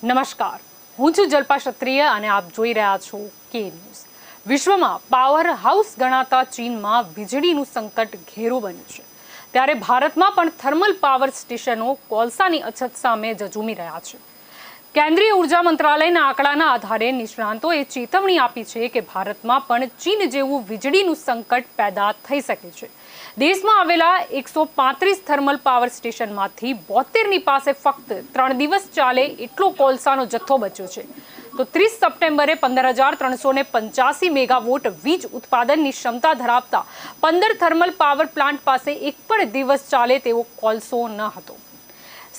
નમસ્કાર, હું છું જલ્પા ક્ષત્રિય અને આપ જોઈ રહ્યા છો કે ન્યૂઝ। વિશ્વમાં પાવર હાઉસ ગણાતા ચીનમાં વીજળીનું સંકટ ઘેરું બન્યું છે, ત્યારે ભારતમાં પણ થર્મલ પાવર સ્ટેશનો કોલસાની અછત સામે ઝઝૂમી રહ્યા છે। કેન્દ્રીય ઉર્જા મંત્રાલયના આંકડાના આધારે નિષ્ણાંતોએ ચેતવણી આપી છે કે ભારતમાં પણ ચીન જેવું વીજળીનું સંકટ પેદા થઈ શકે છે। દેશમાં આવેલા 135 થર્મલ પાવર સ્ટેશનમાંથી 72ની પાસે ફક્ત 3 દિવસ ચાલે એટલો કોલસાનો જથ્થો બચ્યો છે, તો 30 સપ્ટેમ્બરે 15,385 મેગાવોટ વીજ ઉત્પાદનની ક્ષમતા ધરાવતા 15 થર્મલ પાવર પ્લાન્ટ પાસે એક પણ દિવસ ચાલે તેવો કોલસો ન હતો।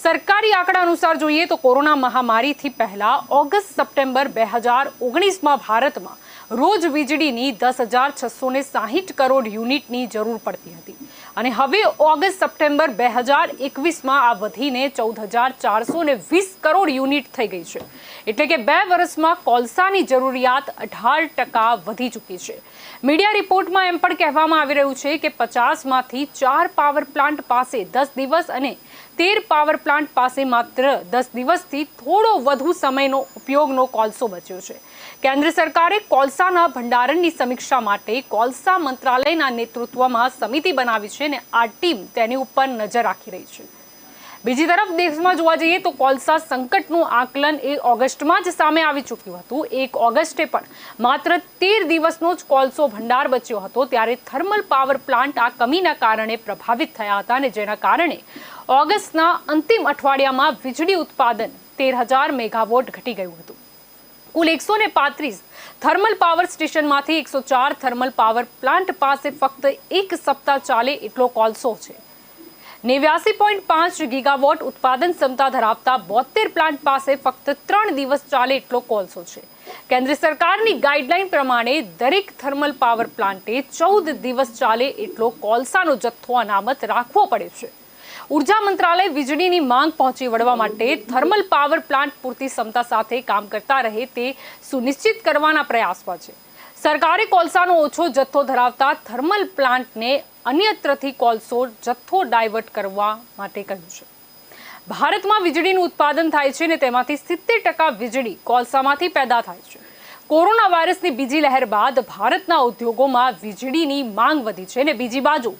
સરકારી આંકડા અનુસાર જોઈએ તો કોરોના મહામારીથી પહેલા ઓગસ્ટ-સપ્ટેમ્બર 2019માં ભારતમાં રોજ વીજળીની 10,660 કરોડ યુનિટની જરૂર પડતી હતી અને હવે ઓગસ્ટ-સપ્ટેમ્બર 2021માં આ વધીને 14,420 કરોડ યુનિટ થઈ ગઈ છે, એટલે કે 2 વર્ષમાં કોલસાની જરૂરિયાત 18% વધી ચૂકી છે। મીડિયા રિપોર્ટમાં એમ પણ કહેવામાં આવી રહ્યું છે કે 50માંથી 4 પાવર પ્લાન્ટ પાસે 10 દિવસ અને 13 પાવર પ્લાન્ટ પાસે માત્ર 10 દિવસથી થોડો વધુ સમયનો ઉપયોગનો કોલસો બચ્યો છે। કેન્દ્ર સરકારે કોલસાના ભંડારણની સમીક્ષા માટે કોલસા મંત્રાલયના નેતૃત્વમાં સમિતિ બનાવી છે અને આ ટીમ તેની ઉપર નજર રાખી રહી છે। બીજી તરફ દેશમાં જોવા જઈએ તો કોલસા સંકટનું આકલન ઓગસ્ટમાં જ સામે આવી ચૂક્યું હતું। 1 ઓગસ્ટે પણ માત્ર 13 દિવસનો જ કોલસો ભંડાર બચ્યો હતો, ત્યારે થર્મલ પાવર પ્લાન્ટ આ કમીના કારણે પ્રભાવિત થયા હતા અને જેના કારણે ઓગસ્ટના અંતિમ અઠવાડિયામાં વીજળી ઉત્પાદન 13,000 મેગાવોટ ઘટી ગયું હતું। કુલ 135 થર્મલ પાવર સ્ટેશનમાંથી 104 થર્મલ પાવર પ્લાન્ટ પાસે ફક્ત એક સપ્તાહ ચાલે એટલો કોલસો છે। 89.5 ગીગાવોટ ઉત્પાદન ક્ષમતા ધરાવતા 72 પ્લાન્ટ પાસે ફક્ત 3 દિવસ ચાલે એટલો કોલસો છે। કેન્દ્ર સરકારની ગાઈડલાઈન પ્રમાણે દરેક થર્મલ પાવર પ્લાન્ટે 14 દિવસ ચાલે એટલો કોલસાનો જથ્થો અનામત રાખવો પડે છે। ઉર્જા મંત્રાલય વીજળીની માંગ પહોંચી વળવા માટે થર્મલ પાવર પ્લાન્ટ પૂરતી ક્ષમતા સાથે કામ કરતા રહે તે સુનિશ્ચિત કરવાના પ્રયાસમાં છે। સરકારે કોલસાનો ઓછો જથ્થો ધરાવતા થર્મલ પ્લાન્ટને અન્યત્રથી કોલસો જથ્થો ડાયવર્ટ કરવા માટે કહ્યું છે। ભારતમાં વીજળીનું ઉત્પાદન થાય છે અને તેમાંથી 70% વીજળી કોલસામાંથી પેદા થાય છે। કોરોના વાયરસની બીજી લહેર બાદ ભારતના ઉદ્યોગોમાં વીજળીની માંગ વધી છે અને બીજી બાજુ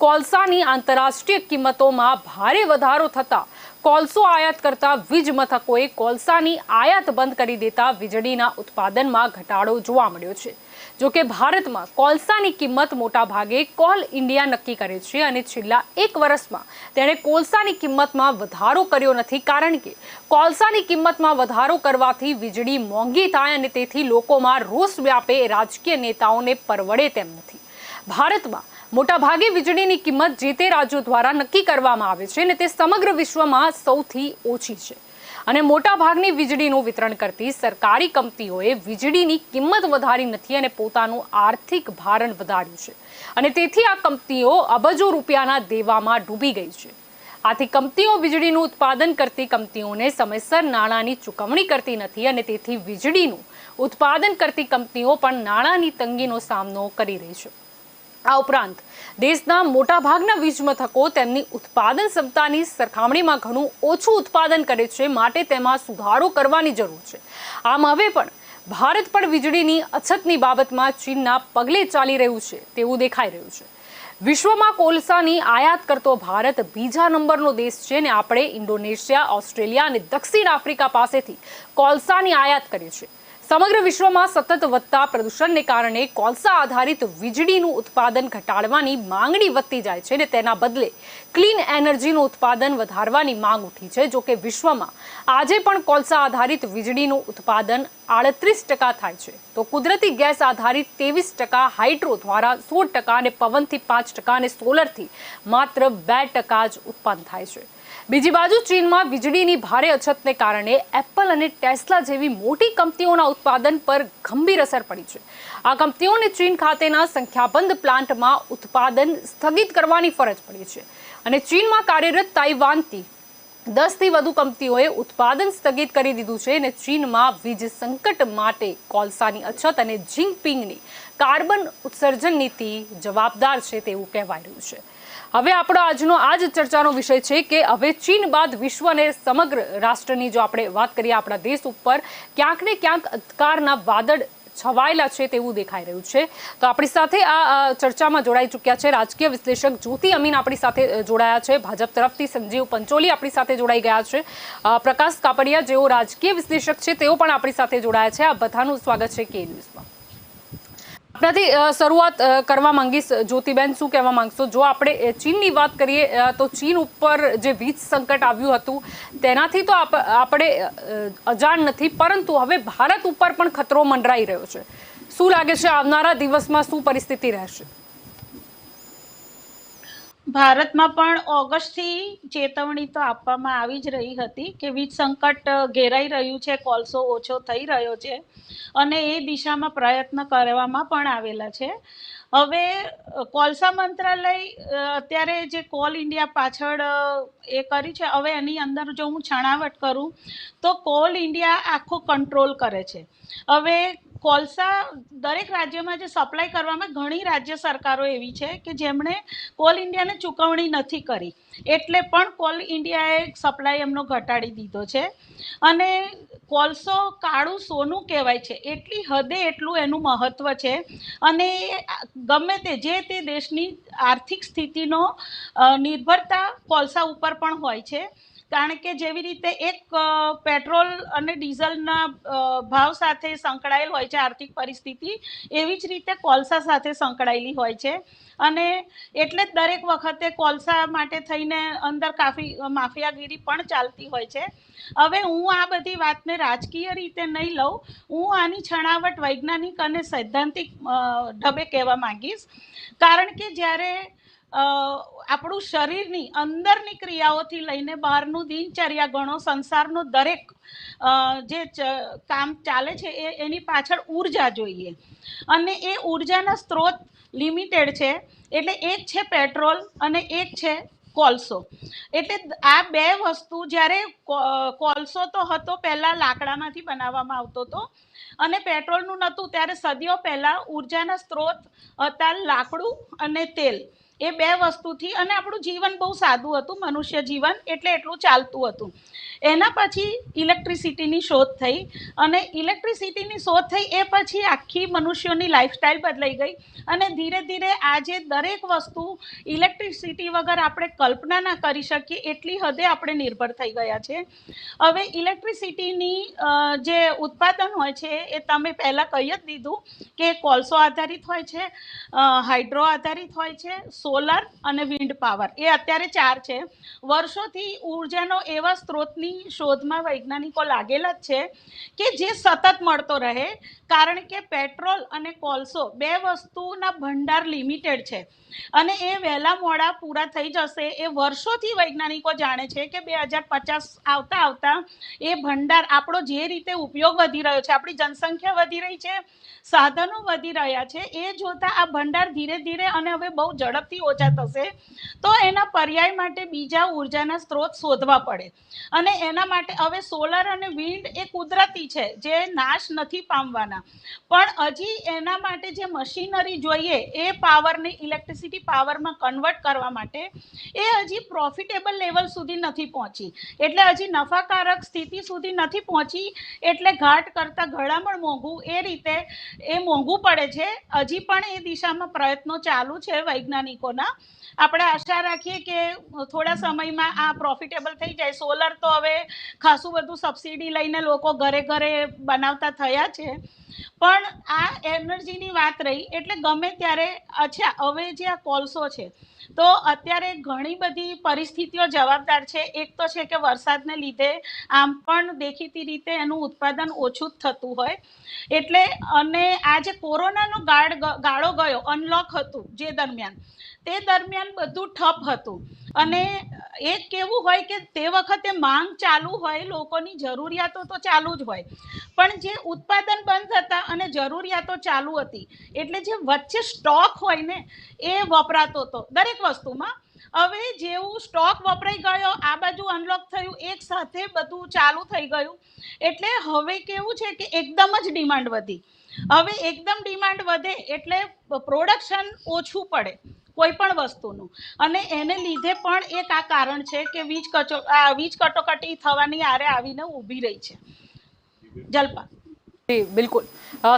કોલસાની આંતરરાષ્ટ્રીય કિંમતોમાં ભારે વધારો થતા કોલસો આયાત કરતા વીજ મથકોએ કોલસાની આયાત બંધ કરી દેતા વીજળીના ઉત્પાદનમાં ઘટાડો જોવા મળ્યો છે। જો કે ભારતમાં કોલસાની કિંમત મોટાભાગે કોલ ઇન્ડિયા નક્કી કરે છે અને છેલ્લા 1 વર્ષમાં તેણે કોલસાની કિંમતમાં વધારો કર્યો નથી, કારણ કે કોલસાની કિંમતમાં વધારો કરવાથી વીજળી મોંઘી થાય અને તેથી લોકોમાં રોષ વ્યાપે એ રાજકીય નેતાઓને પરવડે તેમ નથી। ભારતમાં મોટાભાગે વીજળીની કિંમત જે તે રાજ્યો દ્વારા નક્કી કરવામાં આવે છે અને તે સમગ્ર વિશ્વમાં સૌથી ઓછી છે અને મોટાભાગની વીજળીનું વિતરણ કરતી સરકારી કંપનીઓએ વીજળીની કિંમત વધારી નથી અને પોતાનું આર્થિક ભારણ વધાર્યું છે અને તેથી આ કંપનીઓ અબજો રૂપિયાના દેવામાં ડૂબી ગઈ છે। આથી કંપનીઓ વીજળીનું ઉત્પાદન કરતી કંપનીઓને સમયસર નાણાંની ચૂકવણી કરતી નથી અને તેથી વીજળીનું ઉત્પાદન કરતી કંપનીઓ પણ નાણાંની તંગીનો સામનો કરી રહી છે। આ ઉપરાંત દેશના મોટાભાગના વીજ મથકો તેમની ઉત્પાદન ક્ષમતાની સરખામણીમાં ઘણું ઓછું ઉત્પાદન કરે છે, માટે તેમાં સુધારો કરવાની જરૂર છે। આમ હવે પણ ભારત પણ વીજળીની અછતની બાબતમાં ચીનના પગલે ચાલી રહ્યું છે તેવું દેખાઈ રહ્યું છે। વિશ્વમાં કોલસાની આયાત કરતો ભારત બીજા નંબરનો દેશ છે અને આપણે ઇન્ડોનેશિયા, ઓસ્ટ્રેલિયા અને દક્ષિણ આફ્રિકા પાસેથી કોલસાની આયાત કરીએ છીએ। સમગ્ર વિશ્વમાં સતત વધતા પ્રદૂષણને કારણે કોલસા આધારિત વીજળીનું ઉત્પાદન ઘટાડવાની માંગણી વધતી જાય છે અને તેના બદલે ક્લીન એનર્જીનું ઉત્પાદન વધારવાની માંગ ઉઠી છે। જો કે વિશ્વમાં આજે પણ કોલસા આધારિત વીજળીનું ઉત્પાદન 38% થાય છે, તો કુદરતી ગેસ આધારિત 23%, હાઇડ્રો દ્વારા 16% અને પવનથી 5% અને સોલરથી માત્ર 2% જ ઉત્પન્ન થાય છે। બીજી બાજુ ચીનમાં વીજળીની ભારે અછતને કારણે એપલ અને ટેસ્લા જેવી મોટી કંપનીઓના ઉત્પાદન પર ગંભીર અસર પડી છે। આ કંપનીઓને ચીન ખાતેના સંખ્યાબંધ પ્લાન્ટમાં ઉત્પાદન સ્થગિત કરવાની ફરજ પડી છે અને ચીનમાં કાર્યરત તાઇવાનથી 10થી વધુ કંપનીઓએ ઉત્પાદન સ્થગિત કરી દીધું છે અને ચીનમાં વીજ સંકટ માટે કોલસાની અછત અને જિંગપિંગની કાર્બન ઉત્સર્જન નીતિ જવાબદાર છે તેવું કહેવાય રહ્યું છે। હવે આપણો આજનો આ જ ચર્ચાનો વિષય છે કે હવે ચીન બાદ વિશ્વ અને સમગ્ર રાષ્ટ્રની જો આપણે વાત કરીએ આપણા દેશ ઉપર ક્યાંક ને ક્યાંક અંધકારના વાદળ છવાયેલા છે તેવું દેખાઈ રહ્યું છે. તો આપણી સાથે આ ચર્ચામાં જોડાઈ ચૂક્યા છે રાજકીય વિશ્લેષક જ્યોતિ અમીન આપણી સાથે જોડાયા છે. ભાજપ તરફથી સંજીવ પંચોલી આપણી સાથે જોડાઈ ગયા છે. પ્રકાશ કાપડિયા જેઓ રાજકીય વિશ્લેષક છે તેઓ પણ આપણી સાથે જોડાયા છે. આ બધાનું સ્વાગત છે કે ન્યૂઝમાં. આપણાથી શરૂઆત કરવા માંગીશ જ્યોતિબેન, શું કહેવા માંગશો? જો આપણે ચીનની વાત કરીએ તો ચીન ઉપર જે વીજ સંકટ આવ્યું હતું તેનાથી તો આપણે અજાણ નથી, પરંતુ હવે ભારત ઉપર પણ ખતરો મંડરાઈ રહ્યો છે. શું લાગે છે આવનારા દિવસમાં શું પરિસ્થિતિ રહેશે? ભારતમાં પણ ઓગસ્ટથી ચેતવણી તો આપવામાં આવી જ રહી હતી કે વીજ સંકટ ઘેરાઈ રહ્યું છે, કોલસો ઓછો થઈ રહ્યો છે અને એ દિશામાં પ્રયત્ન કરવામાં પણ આવેલા છે. હવે કોલસા મંત્રાલય અત્યારે જે કોલ ઇન્ડિયા પાછળ એ કરી છે, હવે એની અંદર જો હું છણાવટ કરું તો કોલ ઇન્ડિયા આખો કંટ્રોલ કરે છે. હવે કોલસા દરેક રાજ્યમાં જે સપ્લાય કરવામાં ઘણી રાજ્ય સરકારો એવી છે કે જેમણે કોલ ઇન્ડિયાને ચૂકવણી નથી કરી, એટલે પણ કોલ ઇન્ડિયાએ સપ્લાય એમનો ઘટાડી દીધો છે. અને કોલસો કાળું સોનું કહેવાય છે, એટલી હદે એટલું એનું મહત્ત્વ છે. અને ગમે તે દેશની આર્થિક સ્થિતિનો નિર્ભરતા કોલસા ઉપર પણ હોય છે. કારણ કે જેવી રીતે એક પેટ્રોલ અને ડીઝલના ભાવ સાથે સંકળાયેલ હોય છે આર્થિક પરિસ્થિતિ, એવી જ રીતે કોલસા સાથે સંકળાયેલી હોય છે. અને એટલે જ દરેક વખતે કોલસા માટે થઈને અંદર કાફી માફિયાગીરી પણ ચાલતી હોય છે. હવે હું આ બધી વાતને રાજકીય રીતે નહીં લઉં, હું આની છણાવટ વૈજ્ઞાનિક અને સૈદ્ધાંતિક ઢબે કહેવા માંગીશ. કારણ કે જ્યારે આપણું શરીરની અંદરની ક્રિયાઓથી લઈને બહારનું દિનચર્યા ગણો, સંસારનો દરેક જે કામ ચાલે છે એની પાછળ ઉર્જા જોઈએ, અને એ ઉર્જાના સ્ત્રોત લિમિટેડ છે. એટલે એક છે પેટ્રોલ અને એક છે કોલસો. એટલે આ બે વસ્તુ, જ્યારે કોલસો તો હતો પહેલાં લાકડામાંથી બનાવવામાં આવતો હતો અને પેટ્રોલનું નહોતું, ત્યારે સદીઓ પહેલાં ઉર્જાના સ્ત્રોત હતા લાકડું અને તેલ. એ બે વસ્તુથી, અને આપણું જીવન બહુ સાદું હતું, મનુષ્ય જીવન, એટલે એટલું ચાલતું હતું. એના પછી ઇલેક્ટ્રિસિટીની શોધ થઈ, અને ઇલેક્ટ્રિસિટીની શોધ થઈ એ પછી આખી મનુષ્યોની લાઈફસ્ટાઈલ બદલાઈ ગઈ. અને ધીરે ધીરે આજે દરેક વસ્તુ ઇલેક્ટ્રિસિટી વગર આપણે કલ્પના ના કરી શકીએ એટલી હદે આપણે નિર્ભર થઈ ગયા છે. હવે ઇલેક્ટ્રિસિટીની જે ઉત્પાદન હોય છે એ તમે પહેલાં કહી જ દીધું કે કોલસો આધારિત હોય છે, હાઇડ્રો આધારિત હોય છે, સોલર અને વિન્ડ પાવર, એ અત્યારે 4 છે. વર્ષોથી ઉર્જાનો એવા સ્ત્રોતની શોધમાં વૈજ્ઞાનિકો લાગેલા જ છે કે જે સતત મળતો રહે. કારણ કે પેટ્રોલ અને કોલસો બે વસ્તુના ભંડાર લિમિટેડ છે અને એ વહેલા મોડા પૂરા થઈ જશે. એ વર્ષોથી વૈજ્ઞાનિકો જાણે છે કે 2050 આવતા એ ભંડાર, આપણો જે રીતે ઉપયોગ વધી રહ્યો છે, આપણી જનસંખ્યા વધી રહી છે, સાધનો વધી રહ્યા છે, એ જોતા આ ભંડાર ધીરે ધીરે અને હવે બહુ ઝડપથી ઓછા થશે. તો એના પર્યાય માટે બીજા ઉર્જાના સ્ત્રોત શોધવા પડે. અને એના માટે હવે સોલર અને વિન્ડ એ કુદરતી છે, જે નાશ નથી પામવાના, પણ હજી એના માટે જે મશીનરી જોઈએ એ પાવરને ઇલેક્ટ્રિસિટી પાવરમાં કન્વર્ટ કરવા માટે એ હજી પ્રોફિટેબલ લેવલ સુધી નથી પહોંચી. એટલે હજી નફાકારક સ્થિતિ સુધી નથી પહોંચી. એટલે ઘાટ કરતાં ઘડામણ મોંઘું, એ રીતે એ મોંઘું પડે છે. હજી પણ એ દિશામાં પ્રયત્નો ચાલુ છે વૈજ્ઞાનિકોના. આપણે આશા રાખીએ કે થોડા સમયમાં આ પ્રોફિટેબલ થઈ જાય. સોલર તો હવે ખાસું બધું સબસિડી લઈને લોકો ઘરે ઘરે બનાવતા થયા છે. પણ આ એનર્જીની વાત રહી, એટલે ગમે ત્યારે, અચ્છા હવે જે આ કોલસો છે, તો અત્યારે ઘણી બધી પરિસ્થિતિઓ જવાબદાર છે. એક તો છે કે વરસાદને લીધે આમ પણ દેખીતી રીતે એનું ઉત્પાદન ઓછું જ થતું હોય. એટલે અને આ જે કોરોનાનો ગાળો ગયો, અનલોક હતું જે દરમિયાન, તે દરમિયાન બધું ઠપ હતું. અને એક કેવું હોય કે તે વખતે માંગ ચાલુ હોય, લોકોની જરૂરિયાતો તો ચાલુ જ હોય, પણ જે ઉત્પાદન બંધ હતા અને જરૂરિયાતો ચાલુ હતી, એટલે જે વચ્ચે સ્ટોક હોય ને એ વપરાતો હતો દરેક વસ્તુમાં. હવે જેવું સ્ટોક વપરાઈ ગયો, આ બાજુ અનલોક થયું, એક સાથે બધું ચાલુ થઈ ગયું. એટલે હવે કેવું છે કે એકદમ જ ડિમાન્ડ વધી. હવે એકદમ ડિમાન્ડ વધે એટલે પ્રોડક્શન ઓછું પડે. કોઈ પણ વસ્તુનું. અને એને લીધે પણ એક આ કારણ છે કે વીજ કટોકટી થવાની આરે આવીને ઊભી રહી છે. જલ્પા. જી બિલકુલ.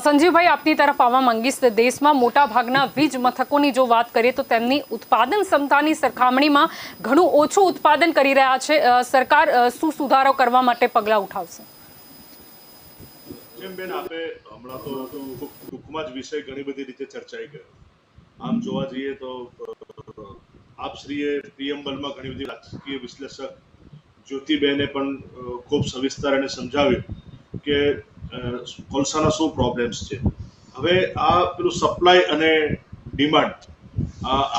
સંજીવભાઈ, આપની તરફ આવવા માંગીશ. દેશમાં મોટા ભાગના વીજ મથકોની જો વાત કરીએ તો તેમની ઉત્પાદન ક્ષમતાની સરખામણીમાં ઘણું ઓછું ઉત્પાદન કરી રહ્યા છે. સરકાર શું સુધારો કરવા માટે પગલાં ઉઠાવશે? જેમ બેન આપે હમણાં તો ટૂંકમાં જ વિષય ઘણી બધી રીતે ચર્ચાઈ ગયો. આમ જોવા જઈએ તો આપશ્રીએ પ્રિયમ્બલમાં ઘણી બધી રાજકીય વિશ્લેષક જ્યોતિબેને પણ ખૂબ સવિસ્તર અને સમજાવ્યું કે કોલસાના શું પ્રોબ્લેમ્સ છે. હવે આ પેલું સપ્લાય અને ડિમાન્ડ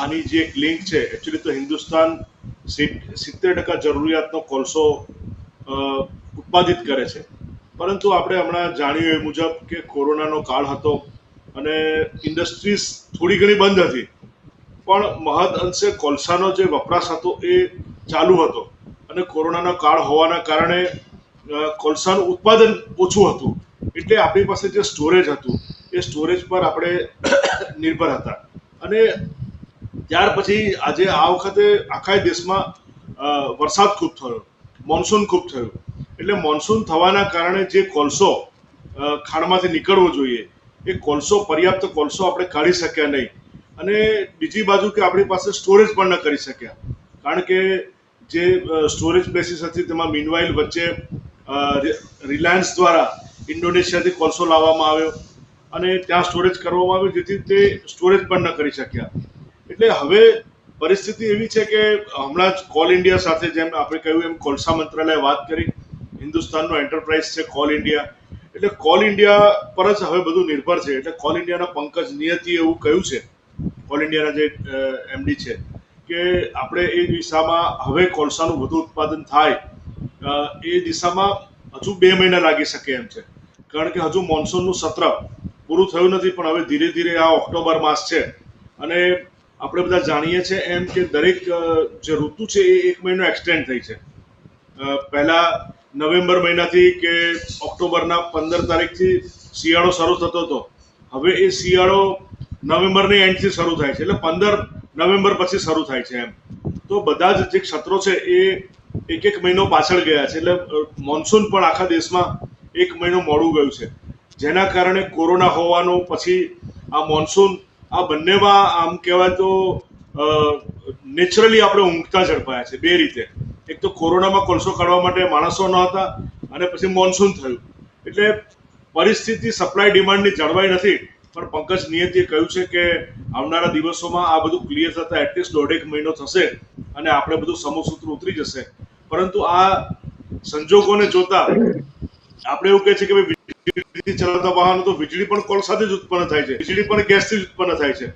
આની જે એક લિંક છે, એકચ્યુઅલી તો હિન્દુસ્તાન 70% જરૂરિયાતનો કોલસો ઉત્પાદિત કરે છે. પરંતુ આપણે હમણાં જાણ્યું એ મુજબ કે કોરોનાનો કાળ હતો અને ઇન્ડસ્ટ્રીઝ થોડી ઘણી બંધ હતી, પણ મહદ અંશે કોલસાનો જે વપરાશ હતો એ ચાલુ હતો અને કોરોનાનો કાળ હોવાના કારણે કોલસાનું ઉત્પાદન ઓછું હતું. એટલે આપણી પાસે જે સ્ટોરેજ હતું એ સ્ટોરેજ પર આપણે નિર્ભર હતા. અને ત્યાર પછી આજે આ વખતે આખા દેશમાં વરસાદ ખૂબ થયો, મોન્સૂન ખૂબ થયું. એટલે મોન્સૂન થવાના કારણે જે કોલસો ખાણમાંથી નીકળવો જોઈએ એ કોલસો, પર્યાપ્ત કોલસો આપણે કાઢી શક્યા નહીં. અને બીજી બાજુ કે આપણી પાસે સ્ટોરેજ પણ ન કરી શક્યા, કારણ કે જે સ્ટોરેજ બેસીસ હતી તેમાં મીનવાઇલ વચ્ચે રિલાયન્સ દ્વારા ઇન્ડોનેશિયાથી કોલસો લાવવામાં આવ્યો અને ત્યાં સ્ટોરેજ કરવામાં આવ્યો, જેથી તે સ્ટોરેજ પણ ન કરી શક્યા. એટલે હવે પરિસ્થિતિ એવી છે કે હમણાં જ કોલ ઇન્ડિયા સાથે, જેમ આપણે કહ્યું એમ કોલસા મંત્રાલયે વાત કરી, હિન્દુસ્તાનનો એન્ટરપ્રાઇઝ છે કોલ ઇન્ડિયા. એટલે કોલ ઇન્ડિયા પર જ હવે બધું નિર્ભર છે. એટલે કોલ ઇન્ડિયાના પંકજ નિયતિએ એવું કહ્યું છે, કોલ ઇન્ડિયાના જે એમડી છે, કે આપણે એ દિશામાં હવે કોલસાનું વધુ ઉત્પાદન થાય એ દિશામાં હજુ 2 મહિના લાગી શકે એમ છે. કારણ કે હજુ મોન્સૂનનું સત્ર પૂરું થયું નથી, પણ હવે ધીરે ધીરે આ ઓક્ટોબર માસ છે અને આપણે બધા જાણીએ છીએ એમ કે દરેક જે ઋતુ છે એ 1 મહિનો એક્સટેન્ડ થઈ છે. પહેલા નવેમ્બર મહિનાથી કે ઓક્ટોબરના 15 તારીખથી શિયાળો શરૂ થતો હતો. હવે એ શિયાળો નવેમ્બરની એન્ડથી શરૂ થાય છે, એટલે 15 નવેમ્બર પછી શરૂ થાય છે એમ. તો બધા જ જે ક્ષેત્રો છે એ 1 મહિનો પાછળ ગયા છે. એટલે મોન્સૂન પણ આખા દેશમાં 1 મહિનો મોડું ગયું છે, જેના કારણે કોરોના હોવાનું, પછી આ મોન્સૂન, આ બંનેમાં આમ કહેવાય તો નેચરલી આપણે ઊંઘતા ઝડપાયા છે 2 રીતે. એક તો કોરોનામાં કોલસો કાઢવા માટે માણસો ન હતા અને પછી મોન્સૂન થયું. એટલે પરિસ્થિતિ સપ્લાય ડિમાન્ડની જળવાઈ નથી. પણ પંકજ નિયતિએ કહ્યું છે કે આવનારા દિવસોમાં આ બધું ક્લિયર થતા એટલીસ્ટ 1.5 મહિનો થશે અને આપણે બધું સમસૂત્ર ઉતરી જશે. પરંતુ આ સંજોગોને જોતા આપણે એવું કહે છે કે વીજળીથી ચલાવતા વાહનો તો વીજળી પણ કોલસાથી જ ઉત્પન્ન થાય છે, વીજળી પણ ગેસથી જ ઉત્પન્ન થાય છે.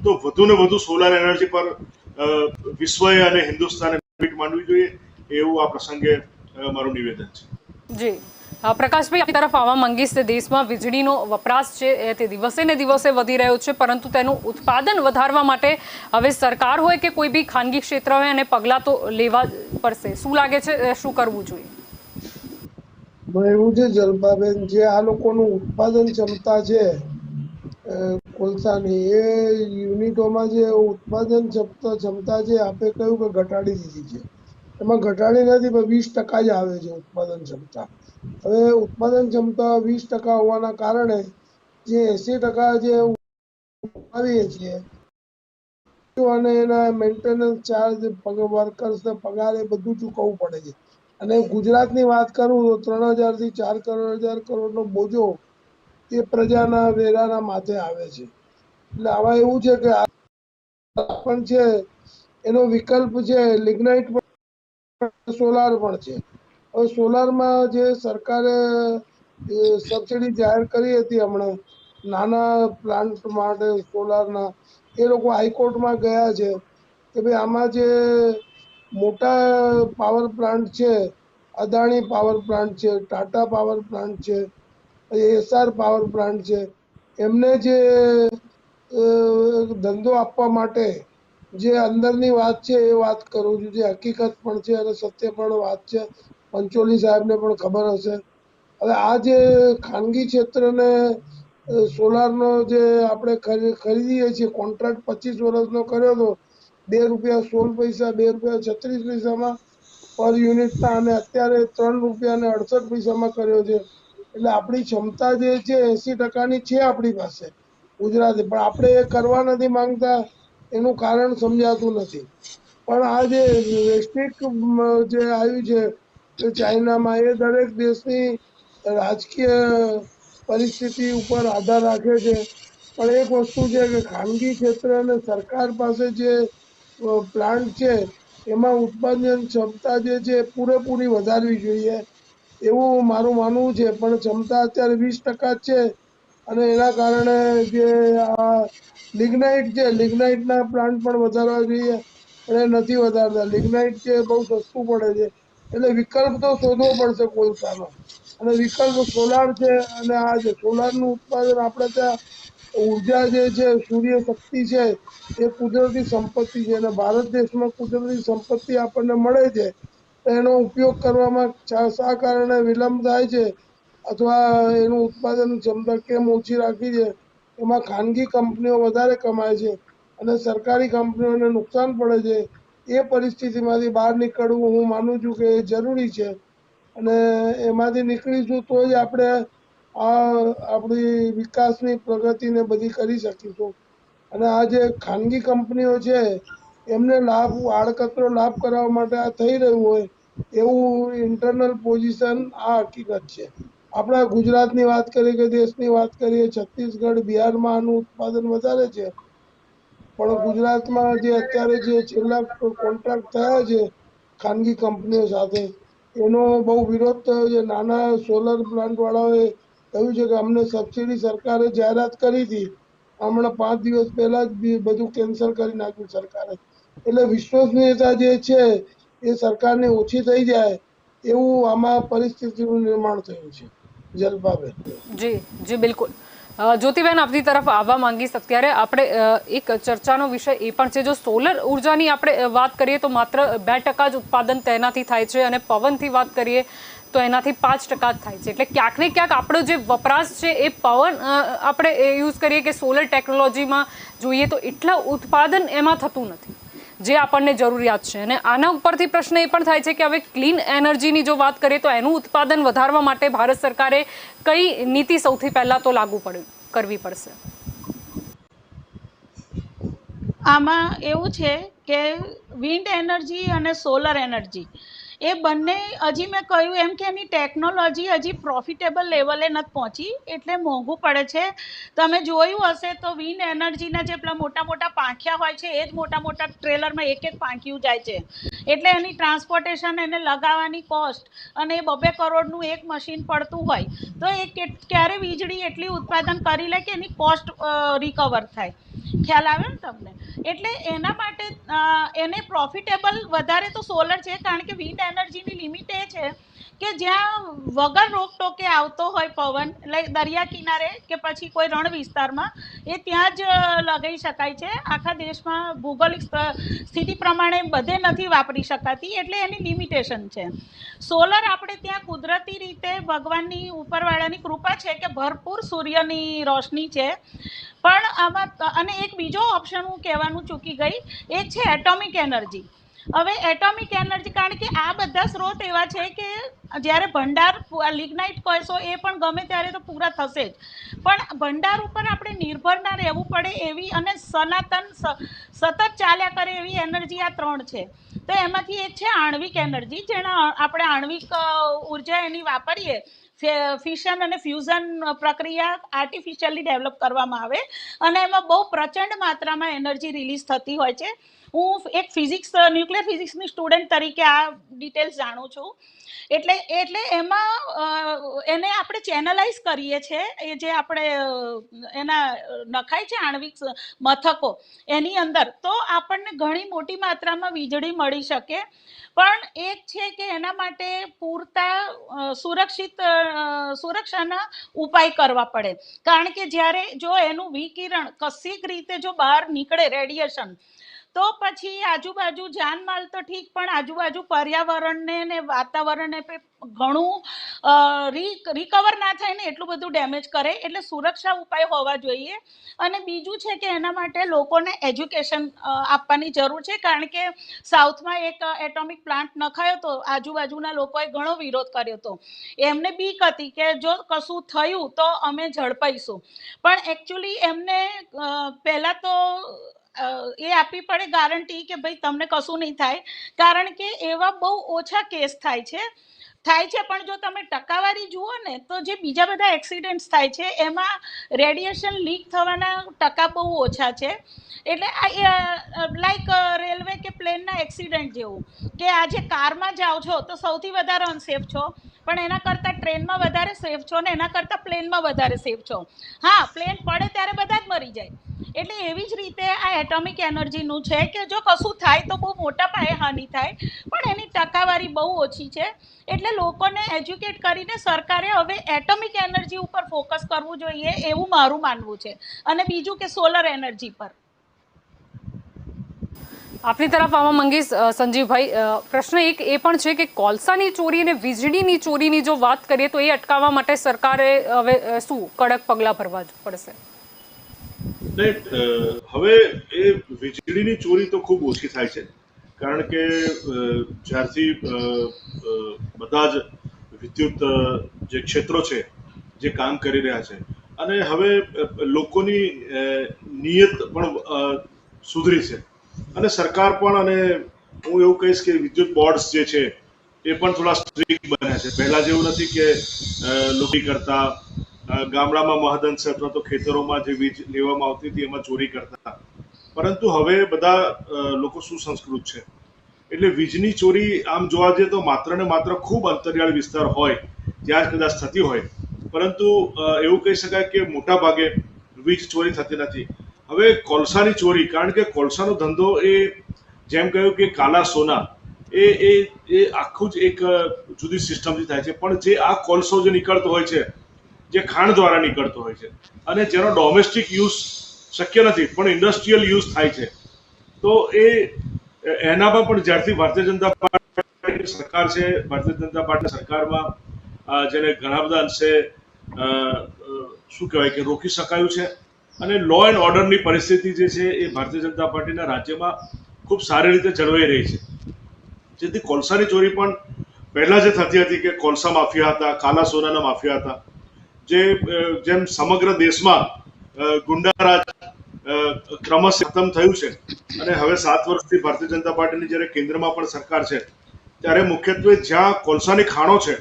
તો વધુ ને વધુ સોલાર એનર્જી પર વિશ્વએ અને હિન્દુસ્તાને માંડવી જોઈએ, એવું આ પ્રસંગે મારું નિવેદન છે. જી પ્રકાશભાઈ, આપની તરફ આવવા માંગીશ. દેશમાં વીજળીનો વપરાશ છે તે દિવસે ને દિવસે વધી રહ્યો છે, પરંતુ તેનું ઉત્પાદન વધારવા માટે હવે સરકાર હોય કે કોઈ બી ખાનગી ક્ષેત્ર હોય અને પગલાં તો લેવા પડશે. શું લાગે છે, શું કરવું જોઈએ? એવું છે જલ્પાબેન, જે આ લોકોનું ઉત્પાદન ક્ષમતા છે કોલસાની, એ યુનિટોમાં જે ઉત્પાદન ક્ષમતા છે આપણે કહ્યું કે ઘટાડી દીધી છે. એમાં ઘટાડી નથી, પણ 20% જ આવે છે ઉત્પાદન ક્ષમતા. હવે ઉત્પાદન ક્ષમતા 20% હોવાના કારણે જે 80% જે આવીએ છીએ અને એના મેન્ટેનન્સ ચાર્જ, વર્કર્સને પગાર, એ બધું ચૂકવવું પડે છે. અને ગુજરાતની વાત કરું તો 3000 થી 4 કરોડનો બોજો એ પ્રજાના વેરાના માથે આવે છે. એટલે આમાં એવું છે કે પણ છે એનો વિકલ્પ છે લિગ્નાઇટ, સોલાર પણ છે. હવે સોલારમાં જે સરકારે સબસિડી જાહેર કરી હતી હમણાં નાના પ્લાન્ટ માટે સોલારના, એ લોકો હાઈકોર્ટમાં ગયા છે કે ભાઈ આમાં જે મોટા પાવર પ્લાન્ટ છે, અદાણી પાવર પ્લાન્ટ છે, ટાટા પાવર પ્લાન્ટ છે, એસઆર પાવર પ્લાન્ટ છે, એમને જે ધંધો આપવા માટે જે અંદરની વાત છે એ વાત કરું છું, જે હકીકત પણ છે અને સત્ય પણ વાત છે. પંચોલી સાહેબને પણ ખબર હશે. હવે આ જે ખાનગી ક્ષેત્રને સોલારનો જે આપણે ખરીદીએ છીએ કોન્ટ્રાક્ટ 25 વર્ષનો કર્યો હતો, ₹2.16 ₹2.36 પર યુનિટના, અને અત્યારે ₹3.68 કર્યો છે. એટલે આપણી ક્ષમતા જે છે 80%ની છે આપણી પાસે ગુજરાતી, પણ આપણે એ કરવા નથી માંગતા. એનું કારણ સમજાતું નથી. પણ આ જે વૈશ્વિક જે આવ્યું છે કે ચાઇનામાં, એ દરેક દેશની રાજકીય પરિસ્થિતિ ઉપર આધાર રાખે છે. પણ એક વસ્તુ છે કે ખાનગી ક્ષેત્ર અને સરકાર પાસે જે પ્લાન્ટ છે એમાં ઉત્પાદન ક્ષમતા જે છે પૂરેપૂરી વધારવી જોઈએ એવું મારું માનવું છે. પણ ક્ષમતા અત્યારે 20% છે, અને એના કારણે જે આ લિગ્નાઇટ છે, લિગ્નાઇટના પ્લાન્ટ પણ વધારવા જોઈએ, પણ એ નથી વધારતા. લિગ્નાઇટ છે બહુ સસ્તું પડે છે, એટલે વિકલ્પ તો શોધવો પડશે કોલસાનો. અને વિકલ્પ સોલાર છે, અને આ છે સોલારનું ઉત્પાદન આપણે ત્યાં ઉર્જા જે છે, સૂર્ય શક્તિ છે, એ કુદરતી સંપત્તિ છે, અને ભારત દેશમાં કુદરતી સંપત્તિ આપણને મળે છે. એનો ઉપયોગ કરવામાં શા કારણે વિલંબ થાય છે, અથવા એનું ઉત્પાદન ક્ષમતા કેમ ઓછી રાખી છે, એમાં ખાનગી કંપનીઓ વધારે કમાય છે અને સરકારી કંપનીઓને નુકસાન પડે છે. એ પરિસ્થિતિમાંથી બહાર નીકળવું હું માનું છું કે એ જરૂરી છે, અને એમાંથી નીકળીશું તો જ આપણે આપણી વિકાસની પ્રગતિને બધી કરી શકીશું. અને આ જે ખાનગી કંપનીઓ છે એમને આડકતરો લાભ કરવા માટે આ થઈ રહ્યું હોય એવું ઇન્ટરનલ પોઝિશન આ હકીકત છે. આપણા ગુજરાતની વાત કરીએ કે દેશની વાત કરીએ, છત્તીસગઢ, બિહારમાં આનું ઉત્પાદન વધારે છે. પણ ગુજરાતમાં જે અત્યારે જે છેલ્લા કોન્ટ્રાક્ટ થયા છે ખાનગી કંપનીઓ સાથે, એનો બહુ વિરોધ થયો છે. નાના સોલર પ્લાન્ટ વાળાઓએ કહ્યું છે કે અમને સબસિડી સરકારે જાહેરાત કરી હતી, હમણાં 5 દિવસ પહેલા જ બધું કેન્સલ કરી નાખ્યું સરકારે. એટલે વિશ્વસનીયતા જે છે એ સરકારની ઓછી થઈ જાય એવું આમાં પરિસ્થિતિનું નિર્માણ થયું છે. જલપાબેન. જી જી બિલકુલ. જ્યોતિબેન, આપની તરફ આવવા માંગીશ. અત્યારે આપણે એક ચર્ચાનો વિષય એ પણ છે, જો સોલર ઉર્જાની આપણે વાત કરીએ તો માત્ર 2% જ ઉત્પાદન તેનાથી થાય છે, અને પવનથી વાત કરીએ તો એનાથી 5% જ થાય છે. એટલે ક્યાંક ને ક્યાંક આપણો જે વપરાશ છે એ પવન આપણે યુઝ કરીએ કે સોલર ટેકનોલોજીમાં જોઈએ તો એટલા ઉત્પાદન એમાં થતું નથી જે આપણને જરૂરિયાત છે. અને આના ઉપરથી પ્રશ્ન એ પણ થાય છે કે હવે ક્લીન એનર્જીની જો વાત કરીએ તો એનું ઉત્પાદન વધારવા માટે ભારત સરકારે કઈ નીતિ સૌથી પહેલા તો લાગુ કરવી પડશે? આમાં એવું છે કે વિન્ડ એનર્જી અને સોલર એનર્જી એ બંને, હજી મેં કહ્યું એમ કે એની ટેકનોલોજી હજી પ્રોફિટેબલ લેવલે નથી પહોંચી, એટલે મોંઘું પડે છે. તમે જોયું હશે તો વિન્ડ એનર્જીના જે પેલા મોટા મોટા પાંખિયા હોય છે એ જ મોટા મોટા ટ્રેલરમાં એક એક પાંખિયું જાય છે, એટલે એની ટ્રાન્સપોર્ટેશન, એને લગાવવાની કોસ્ટ, અને 2-2 કરોડનું એક મશીન પડતું હોય તો એ ક્યારે વીજળી એટલી ઉત્પાદન કરી લે કે એની કોસ્ટ રિકવર થાય. ખ્યાલ આવે ને તમને? એટલે એના માટે એને પ્રોફિટેબલ વધારે તો સોલર છે, કારણ કે વિન્ડ એનર્જીની લિમિટ એ છે કે જ્યાં વગર રોકટોકે આવતો હોય પવન, લાઈક દરિયા કિનારે કે પછી કોઈ રણ વિસ્તારમાં, એ ત્યાં જ લગાવી શકાય છે. આખા દેશમાં ભૌગોલિક સ્થિતિ પ્રમાણે બધે નથી વાપરી શકાતી, એટલે એની લિમિટેશન છે. સોલર આપણે ત્યાં કુદરતી રીતે ભગવાનની ઉપરવાળાની કૃપા છે કે ભરપૂર સૂર્યની રોશની છે. પણ આમાં, અને એક બીજો ઓપ્શન હું કહેવાનું ચૂકી ગઈ, એક છે એટોમિક એનર્જી. હવે એટોમિક એનર્જી, કારણ કે આ બધા સ્ત્રોત એવા છે કે જ્યારે ભંડાર, લિગ્નાઇટ કોલસો એ પણ ગમે ત્યારે તો પૂરા થશે જ, પણ ભંડાર ઉપર આપણે નિર્ભર ના રહેવું પડે એવી અને સનાતન સતત ચાલ્યા કરે એવી એનર્જી આ 3 છે. તો એમાંથી એક છે આણ્વિક એનર્જી, જેના આપણે આણ્વિક ઉર્જા એની વાપરીએ, ફિશન અને ફ્યુઝન પ્રક્રિયા આર્ટિફિશિયલી ડેવલપ કરવામાં આવે અને એમાં બહુ પ્રચંડ માત્રામાં એનર્જી રિલીઝ થતી હોય છે. હું એક ન્યુક્લિયર ફિઝિક્સની સ્ટુડન્ટ તરીકે આ ડિટેલ્સ જાણું છું. એટલે એમાં એને આપણે ચેનલાઇઝ કરીએ છીએ, એ જે આપણે એના નખાય છે આણ્વિક મથકો એની અંદર, તો આપણને ઘણી મોટી માત્રામાં વીજળી મળી શકે. પણ એક છે કે એના માટે પૂરતા સુરક્ષાના ઉપાય કરવા પડે, કારણ કે જ્યારે જો એનું વિકિરણ કશીક રીતે જો બહાર નીકળે, રેડિયેશન, તો પછી આજુબાજુ જાનમાલ તો ઠીક, પણ આજુબાજુ પર્યાવરણને ને વાતાવરણને ઘણું રિકવર ના થાય ને એટલું બધું ડેમેજ કરે. એટલે સુરક્ષા ઉપાય હોવા જોઈએ. અને બીજું છે કે એના માટે લોકોને એજ્યુકેશન આપવાની જરૂર છે, કારણ કે સાઉથમાં એક એટોમિક પ્લાન્ટ નખાયો તો આજુબાજુના લોકોએ ઘણો વિરોધ કર્યો હતો. એમને બીક હતી કે જો કશું થયું તો અમે ઝડપાઈશું, પણ એકચ્યુઅલી એમને પહેલા તો એ આપવી પડે ગારંટી કે ભાઈ તમને કશું નહીં થાય, કારણ કે એવા બહુ ઓછા કેસ થાય છે. પણ જો તમે ટકાવારી જુઓ ને તો જે બીજા બધા એક્સિડન્ટ્સ થાય છે એમાં રેડિયેશન લીક થવાના ટકા બહુ ઓછા છે. એટલે લાઈક રેલવે કે પ્લેનના એક્સિડન્ટ જેવું, કે આજે કારમાં જાઓ છો તો સૌથી વધારે અનસેફ છો, પણ એના કરતાં ટ્રેનમાં વધારે સેફ છો ને એના કરતાં પ્લેનમાં વધારે સેફ છો. હા, પ્લેન પડે ત્યારે બધા જ મરી જાય. એટલે એવી જ રીતે આ એટોમિક એનર્જીનું છે કે જો કશું થાય તો બહુ મોટા પાયે હાનિ થાય, પણ એની ટકાવારી બહુ ઓછી છે. એટલે લોકોને એજ્યુકેટ કરીને સરકારે હવે એટોમિક એનર્જી ઉપર ફોકસ કરવું જોઈએ એવું મારું માનવું છે. અને બીજું કે સોલર એનર્જી પર. આપની તરફ આવવા માંગીશ સંજીવભાઈ. પ્રશ્ન એક એ પણ છે કે કોલસાની ચોરી અને વીજળીની ચોરીની જો વાત કરીએ તો એ અટકાવવા માટે સરકારે હવે શું કડક પગલાં ભરવા પડશે? હવે એ વીજળીની ચોરી તો ખૂબ ઓછી થાય છે, કારણ કે જ્યારથી બધા જ વિદ્યુત જે ક્ષેત્રો છે જે કામ કરી રહ્યા છે, અને હવે લોકોની નિયત પણ સુધરી છે, અને સરકાર પણ, અને હું એવું કહીશ કે વિદ્યુત બોર્ડ્સ જે છે એ પણ થોડા સ્ટ્રિક્ટ બન્યા છે. પહેલા જેવું નથી કે લૂંટી કરતા, ગામડામાં મહદઅંશે અથવા તો ખેતરોમાં જે વીજ લેવામાં આવતી હતી એમાં ચોરી કરતા, પરંતુ હવે બધા લોકો સુસંસ્કૃત છે. એટલે વીજની ચોરી આમ જોવા જઈએ તો માત્ર ને માત્ર ખૂબ અંતરિયાળ વિસ્તાર હોય ત્યાં જ કદાચ થતી હોય, પરંતુ એવું કહી શકાય કે મોટા ભાગે વીજ ચોરી થતી નથી. હવે કોલસાની ચોરી, કારણ કે કોલસાનો ધંધો એ જેમ કહ્યું કે કાલા સોના, એ આખું જ એક જુદી સિસ્ટમથી થાય છે. પણ જે આ કોલસો જે નીકળતો હોય છે, જે ખાણ દ્વારા નીકળતો હોય છે, અને જેનો ડોમેસ્ટિક યુઝ શક્ય નથી પણ ઇન્ડસ્ટ્રીયલ યુઝ થાય છે, તો એનામાં પણ જ્યારથી ભારતીય જનતા પાર્ટીની સરકાર છે, ભારતીય જનતા પાર્ટી સરકારમાં જેને ઘણા બધા અંશે શું કહેવાય કે રોકી શકાયું છે, અને લો એન્ડ ઓર્ડરની પરિસ્થિતિ જે છે એ ભારતીય જનતા પાર્ટીના રાજ્યમાં ખૂબ સારી રીતે જળવાઈ રહી છે. જેથી કોલસાની ચોરી પણ પહેલા જે થતી હતી કે કોલસા માફિયા હતા, કાલા સોનાના માફિયા હતા, જેમ સમગ્ર દેશમાં ગુંડારાજ ક્રમશઃ ખતમ થયું છે, અને હવે 7 વર્ષથી ભારતીય જનતા પાર્ટીની જ્યારે કેન્દ્રમાં પણ સરકાર છે, ત્યારે મુખ્યત્વે જ્યાં કોલસાની ખાણો છે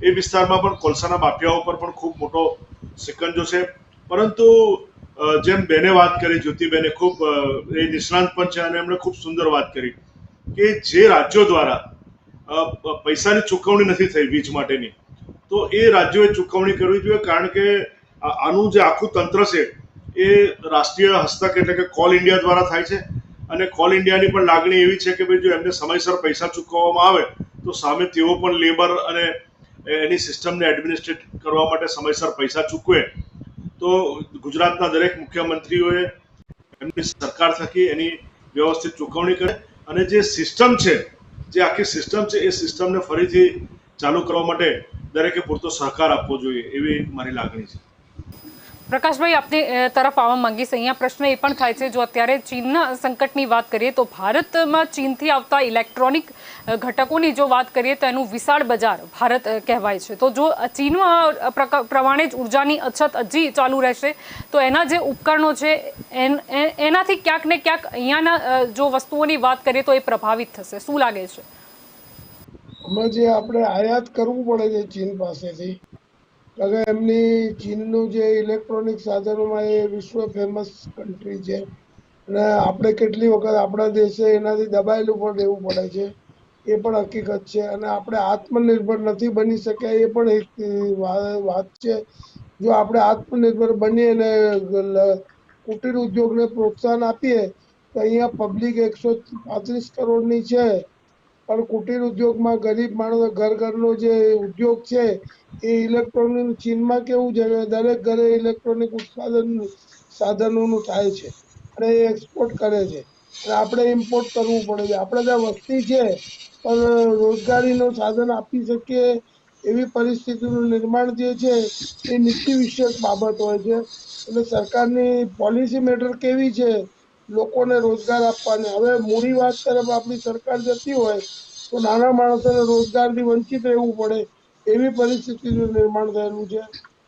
એ વિસ્તારમાં પણ કોલસાના માફિયાઓ પર પણ ખૂબ મોટો સિકંજો છે. પરંતુ જેમ બેને વાત કરી, જ્યોતિબેને ખૂબ એ નિષ્ણાંત પણ છે, અને એમણે ખૂબ સુંદર વાત કરી કે જે રાજ્યો દ્વારા પૈસાની ચૂકવણી નથી થઈ વીજ માટેની, તો એ રાજ્યોએ ચૂકવણી કરવી જોઈએ, કારણ કે આનું જે આખું તંત્ર છે એ રાષ્ટ્રીય હસ્તક એટલે કે કોલ ઇન્ડિયા દ્વારા થાય છે, અને કોલ ઇન્ડિયાની પણ લાગણી એવી છે કે ભાઈ જો એમને સમયસર પૈસા ચૂકવવામાં આવે તો સામે તેઓ પણ લેબર અને એની સિસ્ટમને એડમિનિસ્ટ્રેટ કરવા માટે સમયસર પૈસા ચૂકવે. તો ગુજરાતના દરેક મુખ્યમંત્રીઓએ એમની સરકાર થકી એની વ્યવસ્થિત ચૂકવણી કરે, અને જે સિસ્ટમ છે, જે આખી સિસ્ટમ છે, એ સિસ્ટમને ફરીથી ચાલુ કરવા માટે દરેકે પૂરતો સહકાર આપવો જોઈએ, એવી મારી લાગણી છે. પ્રકાશભાઈ, આપની તરફ આવવા માંગીશ. અહીંયા પ્રશ્ન એ પણ થાય છે, જો અત્યારે ચીનના સંકટની વાત કરીએ તો ભારતમાં ચીનથી આવતા ઇલેક્ટ્રોનિક ઘટકોની જો વાત કરીએ તો એનું વિશાળ બજાર ભારત કહેવાય છે. તો જો ચીનમાં પ્રમાણે જ ઉર્જાની અછત હજી ચાલુ રહેશે તો એના જે ઉપકરણો છે એનાથી ક્યાંક ને ક્યાંક અહીંયાના જો વસ્તુઓની વાત કરીએ તો એ પ્રભાવિત થશે. શું લાગે છે? આમાં જે આપણે આયાત કરવું પડે છે ચીન પાસેથી, કારણ એમની ચીનનું જે ઇલેક્ટ્રોનિક સાધનોમાં એ વિશ્વ ફેમસ કન્ટ્રી છે, અને આપણે કેટલી વખત આપણા દેશે એનાથી દબાયેલું પણ રહેવું પડે છે, એ પણ હકીકત છે. અને આપણે આત્મનિર્ભર નથી બની શક્યા એ પણ એક વાત છે. જો આપણે આત્મનિર્ભર બનીએ અને કુટીર ઉદ્યોગને પ્રોત્સાહન આપીએ તો અહીંયા પબ્લિક 135 કરોડની છે, પણ કુટીર ઉદ્યોગમાં ગરીબ માણસો ઘરનો જે ઉદ્યોગ છે એ ઇલેક્ટ્રોનિક, ચીનમાં કેવું છે દરેક ઘરે ઇલેક્ટ્રોનિક ઉત્પાદન સાધનોનું થાય છે અને એ એક્સપોર્ટ કરે છે. અને આપણે ઇમ્પોર્ટ કરવું પડે છે. આપણે ત્યાં વસ્તી છે પણ રોજગારીનું સાધન આપી શકીએ એવી પરિસ્થિતિનું નિર્માણ જે છે એ નીતિ વિષયક બાબત હોય છે. એટલે સરકારની પોલિસી મેટર કેવી છે લોકોને રોજગાર આપવાની. હવે મૂડી વાત તરફ આપણી સરકાર જતી હોય તો નાના માણસોને રોજગારથી વંચિત રહેવું પડે એવી પરિસ્થિતિનું નિર્માણ થયેલું છે.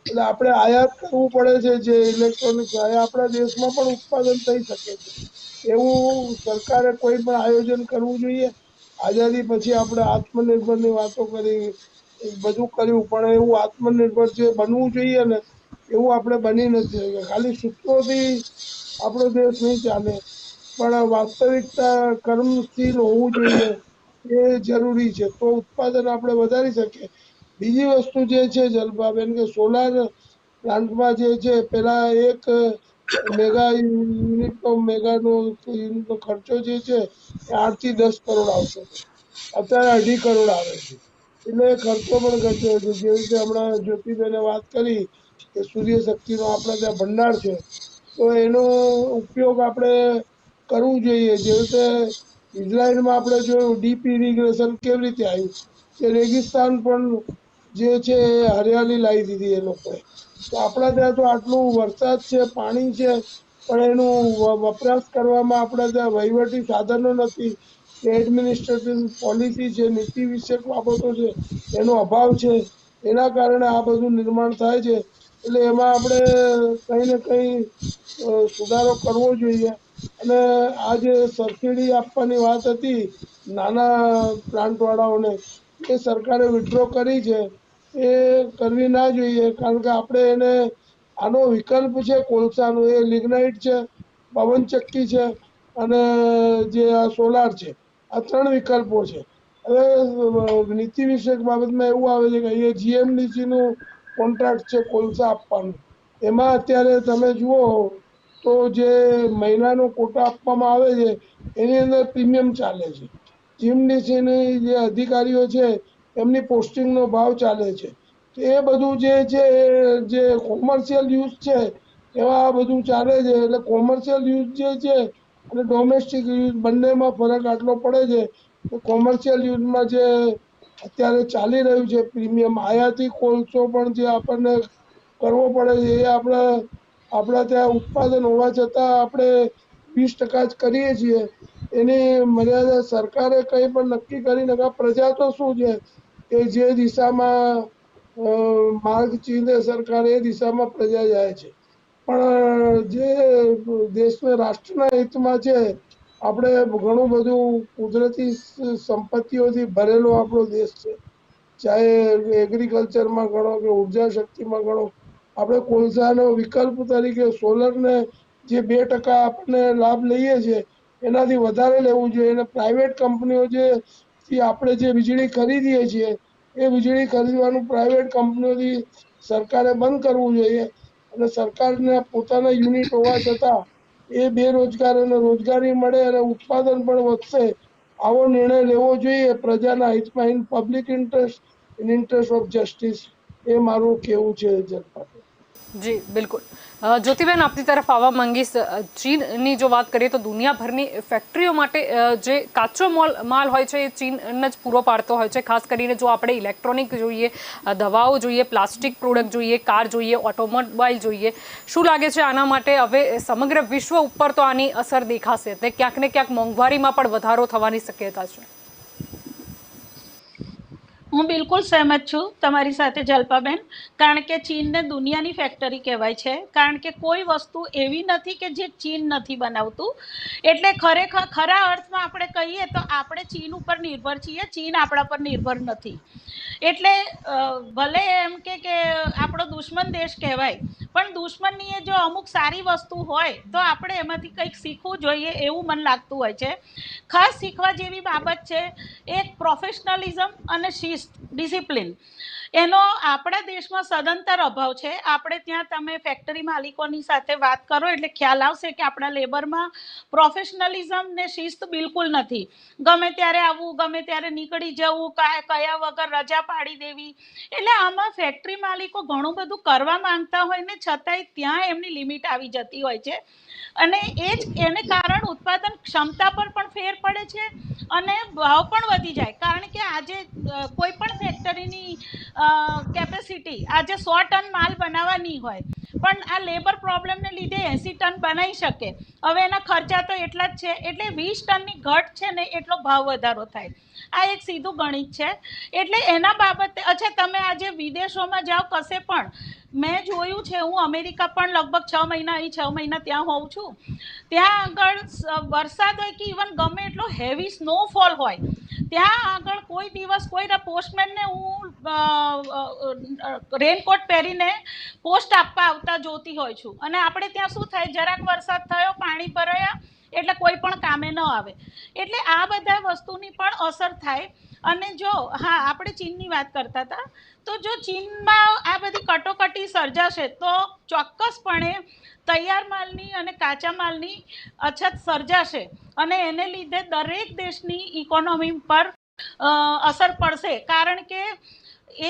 એટલે આપણે આયાત કરવું પડે છે જે ઇલેક્ટ્રોનિક્સ આપણા દેશમાં પણ ઉત્પાદન થઈ શકે છે એવું સરકારે કોઈ પણ આયોજન કરવું જોઈએ. આઝાદી પછી આપણે આત્મનિર્ભરની વાતો કરી, બધું કર્યું, પણ એવું આત્મનિર્ભર જે બનવું જોઈએ ને એવું આપણે બની નથી શકે. ખાલી સૂત્રોથી આપણો દેશ નહીં ચાલે, પણ વાસ્તવિકતા કર્મશીલ હોવું જોઈએ એ જરૂરી છે. તો ઉત્પાદન આપણે વધારી શકીએ. બીજી વસ્તુ જે છે જલપાબેન, કે સોલાર પ્લાન્ટમાં જે છે પેલા એક મેગાનો ખર્ચો જે છે એ 8 થી 10 કરોડ આવતો હતો. અત્યારે 2.5 કરોડ આવે છે. એટલે ખર્ચો પણ ઘટ્યો છે. જેવી રીતે હમણાં જ્યોતિબેને વાત કરી કે સૂર્ય શક્તિનો આપણે ત્યાં ભંડાર છે, તો એનો ઉપયોગ આપણે કરવું જોઈએ. જેવી રીતે ઇઝરાયલમાં આપણે જોયું ડીપ ઇરિગેશન કેવી રીતે આવ્યું, કે રેગિસ્તાન પણ જે છે એ હરિયાળી લાવી દીધી એ લોકોએ. તો આપણા ત્યાં તો આટલું વરસાદ છે, પાણી છે, પણ એનું વપરાશ કરવામાં આપણા ત્યાં વહીવટી સાધનો નથી, એડમિનિસ્ટ્રેટિવ પોલિસી છે, નીતિ વિષયક બાબતો છે, એનો અભાવ છે. એના કારણે આ બધું નિર્માણ થાય છે. એટલે એમાં આપણે કઈ ને કઈ સુધારો કરવો જોઈએ. અને આ જે સબસિડી આપવાની વાત હતી નાના પ્લાન્ટ વાળાઓને, એ સરકારે વિડ્રો કરી છે. એ કરવી ના જોઈએ, કારણ કે આપણે એને આનો વિકલ્પ છે કોલસાનો, એ લિગ્નાઇટ છે, પવનચક્કી છે અને જે આ સોલાર છે. આ 3 વિકલ્પો છે. હવે નીતિ વિષયક બાબતમાં એવું આવે છે કે અહીંયા જીએમડીસી નું કોન્ટ્રાક્ટ છે કોલસા આપવાનું. એમાં અત્યારે તમે જુઓ તો જે મહિનાનો કોટા આપવામાં આવે છે એની અંદર પ્રીમિયમ ચાલે છે. જીએમડીસીની જે અધિકારીઓ છે એમની પોસ્ટિંગનો ભાવ ચાલે છે. એ બધું જે છે જે કોમર્શિયલ યુઝ છે એમાં આ બધું ચાલે છે. એટલે કોમર્શિયલ યુઝ જે છે અને ડોમેસ્ટિક યુઝ બંનેમાં ફરક આટલો પડે છે કે કોમર્શિયલ યુઝમાં જે અત્યારે ચાલી રહ્યું છે પ્રીમિયમ, આયાતી કોલસો પણ જે આપણને કરવો પડે છે, એ આપણા ત્યાં ઉત્પાદન હોવા છતાં આપણે 20% જ કરીએ છીએ. એની મર્યાદા સરકારે કઈ પણ નક્કી કરી નથી. પ્રજા તો શું છે કે જે દિશામાં માર્ગ ચીંધે સરકાર એ દિશામાં પ્રજા જાય છે. પણ જે દેશના રાષ્ટ્રના હિતમાં છે, આપણે ઘણું બધું કુદરતી સંપત્તિઓથી ભરેલો આપણો દેશ છે. ચાહે એગ્રીકલ્ચરમાં ગણો કે ઉર્જા શક્તિમાં ગણો, આપણે કોલસાનો વિકલ્પ તરીકે સોલરને જે 2% આપણે લાભ લઈએ છીએ એનાથી વધારે લેવું જોઈએ. અને પ્રાઇવેટ કંપનીઓ જે થી આપણે જે વીજળી ખરીદીએ છીએ એ વીજળી ખરીદવાનું પ્રાઇવેટ કંપનીઓથી સરકારે બંધ કરવું જોઈએ. અને સરકારને પોતાના યુનિટ હોવા છતાં એ બેરોજગારોને રોજગારી મળે અને ઉત્પાદન પણ વધશે, આવો નિર્ણય લેવો જોઈએ પ્રજાના હિતમાં. In public interest, in interest of justice, એ મારું કેવું છે જનતા. જી બિલકુલ. જ્યોતિબેન આપની તરફ આવવા માંગીશ. ચીનની જો વાત કરીએ તો દુનિયાભરની ફેક્ટરીઓ માટે જે કાચો માલ હોય છે એ ચીન જ પૂરો પાડતો હોય છે. ખાસ કરીને જો આપણે ઇલેક્ટ્રોનિક જોઈએ, દવાઓ જોઈએ, પ્લાસ્ટિક પ્રોડક્ટ જોઈએ, કાર જોઈએ, ઓટોમોબાઈલ જોઈએ, શું લાગે છે આના માટે હવે સમગ્ર વિશ્વ ઉપર તો આની અસર દેખાશે, તે ક્યાંક ને ક્યાંક મોંઘવારીમાં પણ વધારો થવાની શક્યતા છે? હું બિલકુલ સહેમત છું તમારી સાથે જલ્પાબેન, કારણ કે ચીનને દુનિયાની ફેક્ટરી કહેવાય છે. કારણ કે કોઈ વસ્તુ એવી નથી કે જે ચીન નથી બનાવતું. એટલે ખરેખર ખરા અર્થમાં આપણે કહીએ તો આપણે ચીન ઉપર નિર્ભર છીએ, ચીન આપણા પર નિર્ભર નથી. એટલે ભલે એમ કે આપણો દુશ્મન દેશ કહેવાય, પણ દુશ્મનની જો અમુક સારી વસ્તુ હોય તો આપણે એમાંથી કંઈક શીખવું જોઈએ એવું મને લાગતું હોય છે. ખાસ શીખવા જેવી બાબત છે એક પ્રોફેશનલિઝમ અને શિસ્ત, ડિસિપ્લિન. એનો આપણા દેશમાં સદંતર અભાવ છે. આપણે ત્યાં તમે ફેક્ટરી માલિકોની સાથે વાત કરો એટલે ખ્યાલ આવશે કે આપણા લેબરમાં પ્રોફેશનલિઝમ ને શિસ્ત બિલકુલ નથી. ગમે ત્યારે આવવું, ગમે ત્યારે નીકળી જવું, કયા વગર રજા પાડી દેવી. એટલે આમાં ફેક્ટરી માલિકો ઘણું બધું કરવા માંગતા હોય ને છતાંય ત્યાં એમની લિમિટ આવી જતી હોય છે. અને એને કારણ ઉત્પાદન ક્ષમતા પર પણ ફેર પડે છે અને ભાવ પણ વધી જાય, કારણ કે આજે કોઈ પણ ફેક્ટરીની કેપેસિટી આજે 100 ટન માલ બનાવવાની હોય પણ આ લેબર પ્રોબ્લેમને લીધે 80 ટન બનાવી શકે. હવે એના ખર્ચા તો એટલા જ છે, એટલે 20 ટનની ઘટ છે ને એટલો ભાવ વધારો થાય. આ એક સીધું ગણિત છે. એટલે એના બાબતે અચ્છા, તમે આજે વિદેશોમાં જાઓ કશે પણ, મેં જોયું છે, હું અમેરિકા પણ લગભગ 6 મહિના અહીં 6 મહિના ત્યાં હોઉં છું, ત્યાં આગળ વરસાદ હોય કે ઇવન ગમે એટલો હેવી સ્નોફોલ હોય, ત્યાં આગળ કોઈ દિવસ કોઈ પોસ્ટમેનને હું રેનકોટ પહેરીને પોસ્ટ આપવા આવતા જોતી હોય છું. અને આપણે ત્યાં શું થાય, જરાક વરસાદ થયો, પાણી ભરાયા એટલે કોઈ પણ કામે ન આવે. એટલે આ બધા વસ્તુની પણ અસર થાય. અને જો આપણે ચીનની વાત કરતા હતા, તો જો ચીનમાં આ બધી કટોકટી સર્જાશે તો ચોક્કસપણે તૈયાર માલની અને કાચા માલની અછત સર્જાશે અને એને લીધે દરેક દેશની ઇકોનોમી પર અસર પડશે. કારણ કે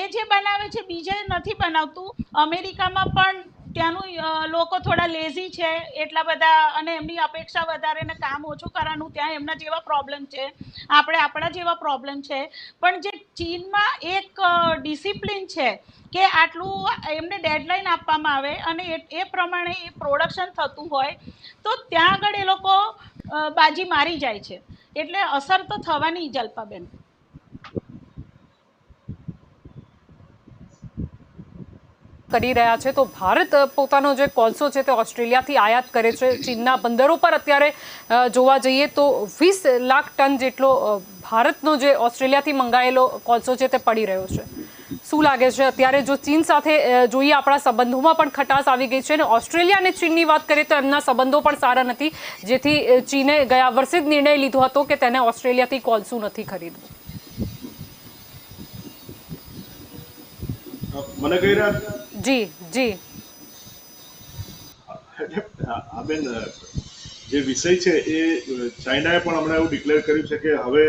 એ જે બનાવે છે બીજે નથી બનાવતું. અમેરિકામાં પણ ત્યાંનું લોકો થોડા લેઝી છે એટલા બધા, અને એમની અપેક્ષા વધારે ને કામ ઓછું કરવાનું, ત્યાં એમના જેવા પ્રોબ્લેમ છે, આપણા જેવા પ્રોબ્લેમ છે. પણ જે ચીનમાં એક ડિસિપ્લિન છે કે આટલું એમને ડેડલાઇન આપવામાં આવે અને એ પ્રમાણે એ પ્રોડક્શન થતું હોય, તો ત્યાં આગળ એ લોકો બાજી મારી જાય છે. એટલે અસર તો થવાની જલ્પાબેન. કરી રહ્યા છે તો ભારત પોતાનો જે કોલસો છે તે ઓસ્ટ્રેલિયાથી આયાત કરે છે. ચીનના બંદરો પર અત્યારે જોવા જઈએ તો 20 લાખ ટન જેટલો ભારતનો જે ઓસ્ટ્રેલિયાથી મંગાયેલો કોલસો છે તે પડી રહ્યો છે. શું લાગે છે અત્યારે જો ચીન સાથે જોઈએ, આપણા સંબંધોમાં પણ ખટાશ આવી ગઈ છે અને ઓસ્ટ્રેલિયા અને ચીનની વાત કરીએ તો એમના સંબંધો પણ સારા નથી, જેથી ચીને ગયા વર્ષે જ નિર્ણય લીધો હતો કે તેને ઓસ્ટ્રેલિયાથી કોલસો નથી ખરીદવું. મને કહી રહ્યા જી બેન, જે વિષય છે એ ચાઇનાએ પણ હમણાં એવું ડિક્લેર કર્યું છે કે હવે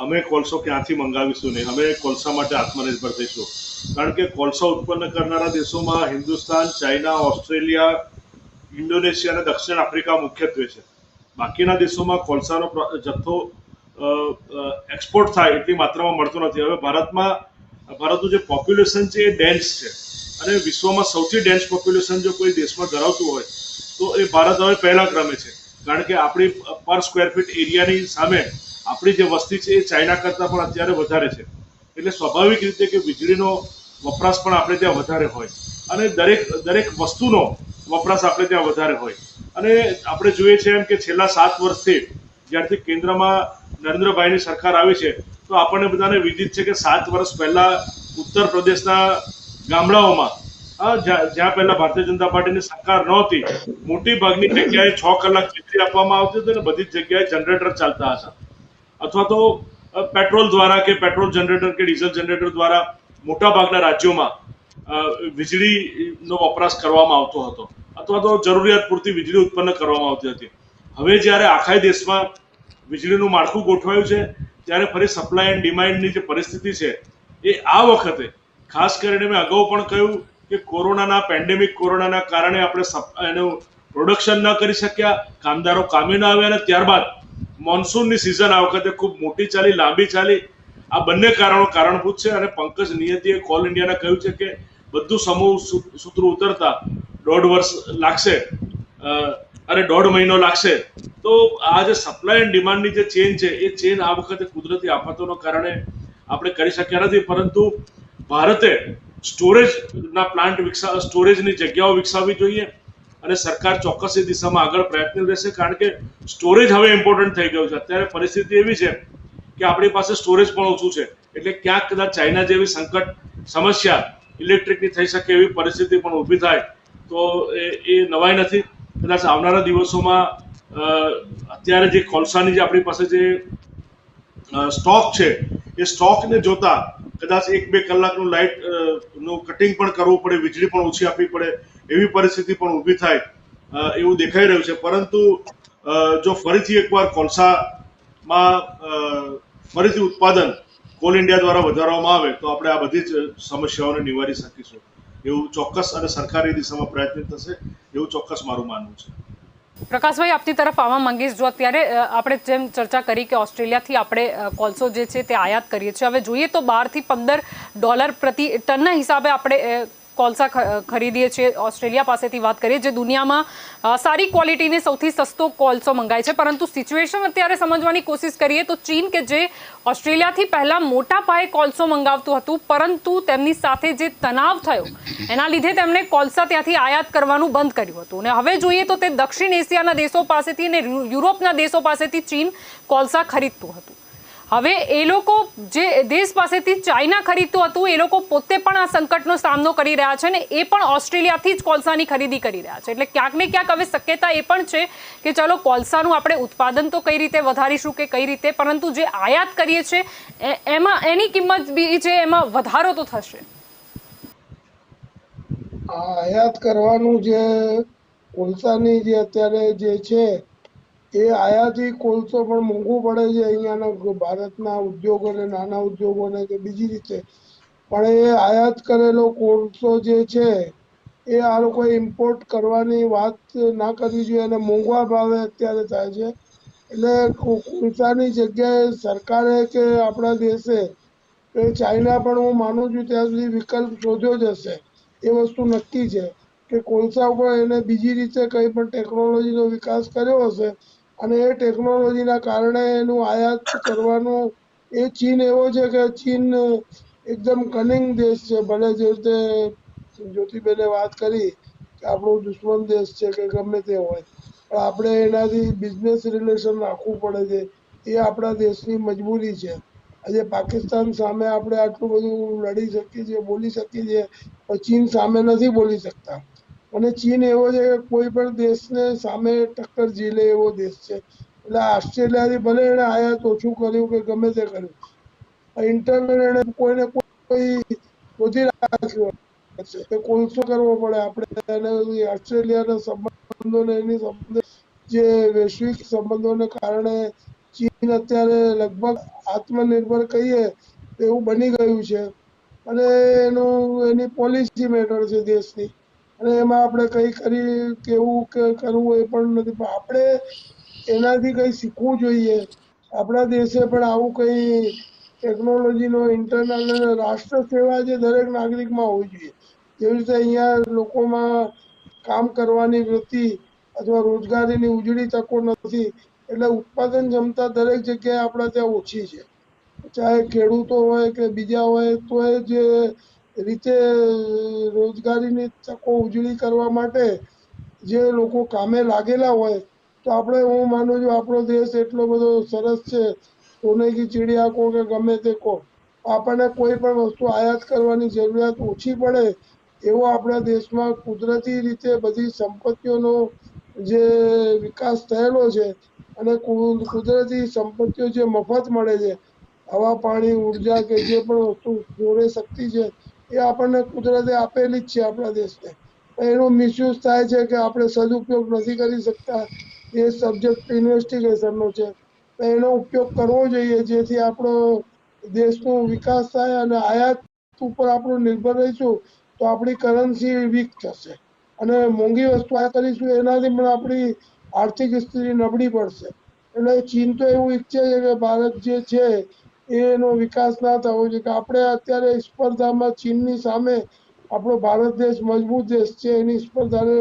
અમે કોલસો ક્યાંથી મંગાવીશું નહીં, અમે કોલસા માટે આત્મનિર્ભર થઈશું. કારણ કે કોલસા ઉત્પન્ન કરનારા દેશોમાં હિન્દુસ્તાન, ચાઇના, ઓસ્ટ્રેલિયા, ઇન્ડોનેશિયા અને દક્ષિણ આફ્રિકા મુખ્યત્વે છે. બાકીના દેશોમાં કોલસાનો જથ્થો એક્સપોર્ટ થાય એટલી માત્રામાં મળતો નથી. હવે ભારતનું જે પોપ્યુલેશન છે એ ડેન્સ છે અને વિશ્વમાં સૌથી ડેન્સ પોપ્યુલેશન જો કોઈ દેશમાં ધરાવતું હોય તો એ ભારત હવે પહેલા ક્રમે છે. કારણ કે આપણી પર સ્ક્વેર ફીટ એરિયાની સામે આપણી જે વસ્તી છે એ ચાઇના કરતાં પણ અત્યારે વધારે છે. એટલે સ્વાભાવિક રીતે કે વીજળીનો વપરાશ પણ આપણે ત્યાં વધારે હોય અને દરેક વસ્તુનો વપરાશ આપણે ત્યાં વધારે હોય. અને આપણે જોઈએ છીએ એમ કે છેલ્લા 7 વર્ષથી જ્યારથી કેન્દ્રમાં નરેન્દ્રભાઈની સરકાર આવી છે તો આપણને બધાને વિદિત છે કે 7 વર્ષ પહેલા ઉત્તર પ્રદેશના ગામડાઓમાં જ્યાં પહેલા ભારતીય જનતા પાર્ટીની સરકાર નહોતી, મોટી ભાગની જગ્યાએ 6 કલાક વીજળી આપવામાં આવતી હતી અને બધી જ જગ્યાએ જનરેટર ચાલતા હતા, અથવા તો પેટ્રોલ દ્વારા કે પેટ્રોલ જનરેટર કે ડીઝલ જનરેટર દ્વારા મોટા ભાગના રાજ્યોમાં વીજળીનો વપરાશ કરવામાં આવતો હતો, અથવા તો જરૂરિયાત પૂરતી વીજળી ઉત્પન્ન કરવામાં આવતી હતી. હવે જ્યારે આખા દેશમાં વીજળીનું માળખું ગોઠવાયું છે ત્યારે ફરી સપ્લાય એન્ડ ડિમાન્ડની જે પરિસ્થિતિ છે એ આ વખતે ખાસ કરીને મેં અગાઉ પણ કહ્યું કે કોરોનાના કારણે આપણે એનું પ્રોડક્શન ન કરી શક્યા, કામદારો કામે ન આવ્યા અને ત્યારબાદ મોન્સૂનની સિઝન આ વખતે ખૂબ મોટી ચાલી, લાંબી ચાલી. આ બંને કારણો કારણભૂત છે અને પંકજ નિયતિએ કોલ ઇન્ડિયાને કહ્યું છે કે બધું સમૂહ સૂત્ર ઉતરતા 1.5 વર્ષ લાગશે અને 1.5 મહિનો લાગશે. તો આ જે સપ્લાય એન્ડ ડિમાન્ડની જે ચેન છે એ ચેન આ વખતે કુદરતી આફતોના કારણે આપણે કરી શક્યા નથી. પરંતુ ભારતે સ્ટોરેજની જગ્યાઓ વિકસાવવી જોઈએ અને સરકાર ચોક્કસ એ દિશામાં આગળ પ્રયત્ન રહેશે. કારણ કે સ્ટોરેજ હવે ઇમ્પોર્ટન્ટ થઈ ગયું છે. અત્યારે પરિસ્થિતિ એવી છે કે આપણી પાસે સ્ટોરેજ પણ ઓછું છે, એટલે ક્યાંક કદાચ ચાઇના જેવી સમસ્યા ઇલેક્ટ્રિકની થઈ શકે એવી પરિસ્થિતિ પણ ઊભી થાય તો એ નવાઈ નથી. કદાચ આવનારા દિવસોમાં અત્યારે જે કોલસાની જે આપણી પાસે જે સ્ટોક છે એ સ્ટોકને જોતા કદાચ 1-2 કલાકનું લાઇટનું કટિંગ પણ કરવું પડે, વીજળી પણ ઓછી આપવી પડે એવી પરિસ્થિતિ પણ ઊભી થાય એવું દેખાઈ રહ્યું છે. પરંતુ જો ફરીથી એકવાર કોલસામાં ફરીથી ઉત્પાદન કોલ ઇન્ડિયા દ્વારા વધારવામાં આવે તો આપણે આ બધી જ સમસ્યાઓને નિવારી શકીશું એવું ચોક્કસ, અને સરકારી દિશામાં પ્રયત્ન થશે એવું ચોક્કસ મારું માનવું છે. પ્રકાશભાઈ, આપની તરફ આવવા માંગીશ. જો અત્યારે આપણે જેમ ચર્ચા કરી કે ઓસ્ટ્રેલિયાથી આપણે કોલસો જે છે તે આયાત કરીએ છીએ, હવે જોઈએ તો $12 થી $15 પ્રતિ ટનના હિસાબે આપણે કોલસા ખરીદીએ છીએ. ઓસ્ટ્રેલિયા પાસેથી વાત કરીએ, જે દુનિયામાં સારી ક્વોલિટીને સૌથી સસ્તો કોલસો મંગાય છે. પરંતુ સિચ્યુએશન અત્યારે સમજવાની કોશિશ કરીએ તો ચીન, કે જે ઓસ્ટ્રેલિયાથી પહેલા મોટા પાયે કોલસો મંગાવતું હતું, પરંતુ તેમની સાથે જે તણાવ થયો એના લીધે તેમણે કોલસા ત્યાંથી આયાત કરવાનું બંધ કર્યું હતું. અને હવે જોઈએ તો તે દક્ષિણ એશિયાના દેશો પાસેથી અને યુરોપના દેશો પાસેથી ચીન કોલસા ખરીદતું હતું. હવે એ લોકો જે દેશ પાસેથી ચાઇના ખરીદતું હતું, એ લોકો પોતે પણ આ સંકટનો સામનો કરી રહ્યા છે, ને એ પણ ઓસ્ટ્રેલિયાથી જ કોલસાની ખરીદી કરી રહ્યા છે. એટલે ક્યાંક ને ક્યાંક હવે શક્યતા એ પણ છે કે ચલો કોલસાનું આપણે ઉત્પાદન તો કઈ રીતે વધારીશું કે કઈ રીતે, પરંતુ જે આયાત કરીએ છીએ એમાં એની કિંમત બી છે, એમાં વધારો તો થશે. આયાત કરવાનું જે કોલસાની જે અત્યારે જે છે એ આયાતી કોલસો પણ મોંઘું પડે છે અહીંયાના ભારતના ઉદ્યોગોને, નાના ઉદ્યોગોને કે બીજી રીતે. પણ એ આયાત કરેલો કોલસો જે છે એ આ લોકોએ ઇમ્પોર્ટ કરવાની વાત ના કરવી જોઈએ, અને મોંઘા ભાવે અત્યારે થાય છે. એટલે કોલસાની જગ્યાએ સરકારે કે આપણા દેશે કે ચાઇના પણ હું માનું છું ત્યાં સુધી વિકલ્પ શોધ્યો જ હશે. એ વસ્તુ નક્કી છે કે કોલસા ઉપર એને બીજી રીતે કંઈ પણ ટેકનોલોજીનો વિકાસ કર્યો હશે, અને એ ટેકનોલોજીના કારણે એનું આયાત કરવાનું. એ ચીન એવો છે કે ચીન એકદમ કનિંગ દેશ છે. ભલે જે રીતે જ્યોતિબેને વાત કરી કે આપણો દુશ્મન દેશ છે કે ગમે તે હોય, પણ આપણે એનાથી બિઝનેસ રિલેશન રાખવું પડે છે. એ આપણા દેશની મજબૂરી છે. આજે પાકિસ્તાન સામે આપણે આટલું બધું લડી શકીએ છીએ, બોલી શકીએ છીએ, પણ ચીન સામે નથી બોલી શકતા. અને ચીન એવો છે કે કોઈ પણ દેશને સામે ટક્કર ઝીલે એવો દેશ છે. એટલે ઓસ્ટ્રેલિયાથી ભલે એને આયાત ઓછું કર્યું કે ગમે તે કર્યું, ઇન્ટરનલ એને કોઈને કોઈ શોધી રાખ્યું છે. કોલસો કરવો પડે આપણે. ઓસ્ટ્રેલિયાના સંબંધોને એની જે વૈશ્વિક સંબંધોને કારણે ચીન અત્યારે લગભગ આત્મનિર્ભર કહીએ એવું બની ગયું છે. અને એની પોલિસી મેટર છે દેશની, અને એમાં આપણે કંઈ કરી કેવું કે કરવું એ પણ નથી. પણ આપણે એનાથી કંઈ શીખવું જોઈએ. આપણા દેશે પણ આવું કંઈ ટેકનોલોજીનો ઇન્ટરનલ અને રાષ્ટ્ર સેવા જે દરેક નાગરિકમાં હોવી જોઈએ. જેવી રીતે અહીંયા લોકોમાં કામ કરવાની વૃત્તિ અથવા રોજગારીની ઉજળી તકો નથી, એટલે ઉત્પાદન ક્ષમતા દરેક જગ્યાએ આપણા ત્યાં ઓછી છે. ચાહે ખેડૂતો હોય કે બીજા હોય, તો એ જે રીતે રોજગારીની તકો ઉજળી કરવા માટે જે લોકો કામે લાગેલા હોય, તો આપણે, હું માનું છું આપણો દેશ એટલો બધો સરસ છે. સોને કી ચિડિયા કો કે ગમે તે કો, આપણને કોઈ પણ વસ્તુ આયાત કરવાની જરૂરિયાત ઓછી પડે એવો આપણા દેશમાં કુદરતી રીતે બધી સંપત્તિઓનો જે વિકાસ થયેલો છે. અને કુદરતી સંપત્તિઓ જે મફત મળે છે, હવા, પાણી, ઉર્જા કે જે પણ વસ્તુ જોડે શક્તિ છે, એ આપણને કુદરતે આપેલી જ છે આપણા દેશને. એનો મિસયુઝ થાય છે કે આપણે સદુપયોગ નથી કરી શકતા. એ સબ્જેક્ટ ઇન્વેસ્ટિગેશનનો છે. એનો ઉપયોગ કરવો જોઈએ, જેથી આપણો દેશનો વિકાસ થાય. અને આયાત ઉપર આપણું નિર્ભર રહીશું તો આપણી કરન્સી વીક થશે, અને મોંઘી વસ્તુ આ કરીશું એનાથી પણ આપણી આર્થિક સ્થિતિ નબળી પડશે. એટલે ચીન તો એવું ઈચ્છે છે કે ભારત જે છે એનો વિકાસ ના થવો જોઈએ, કે આપણે અત્યારે સ્પર્ધામાં ચીનની સામે આપણો ભારત દેશ મજબૂત દેશ છે, એની સ્પર્ધાને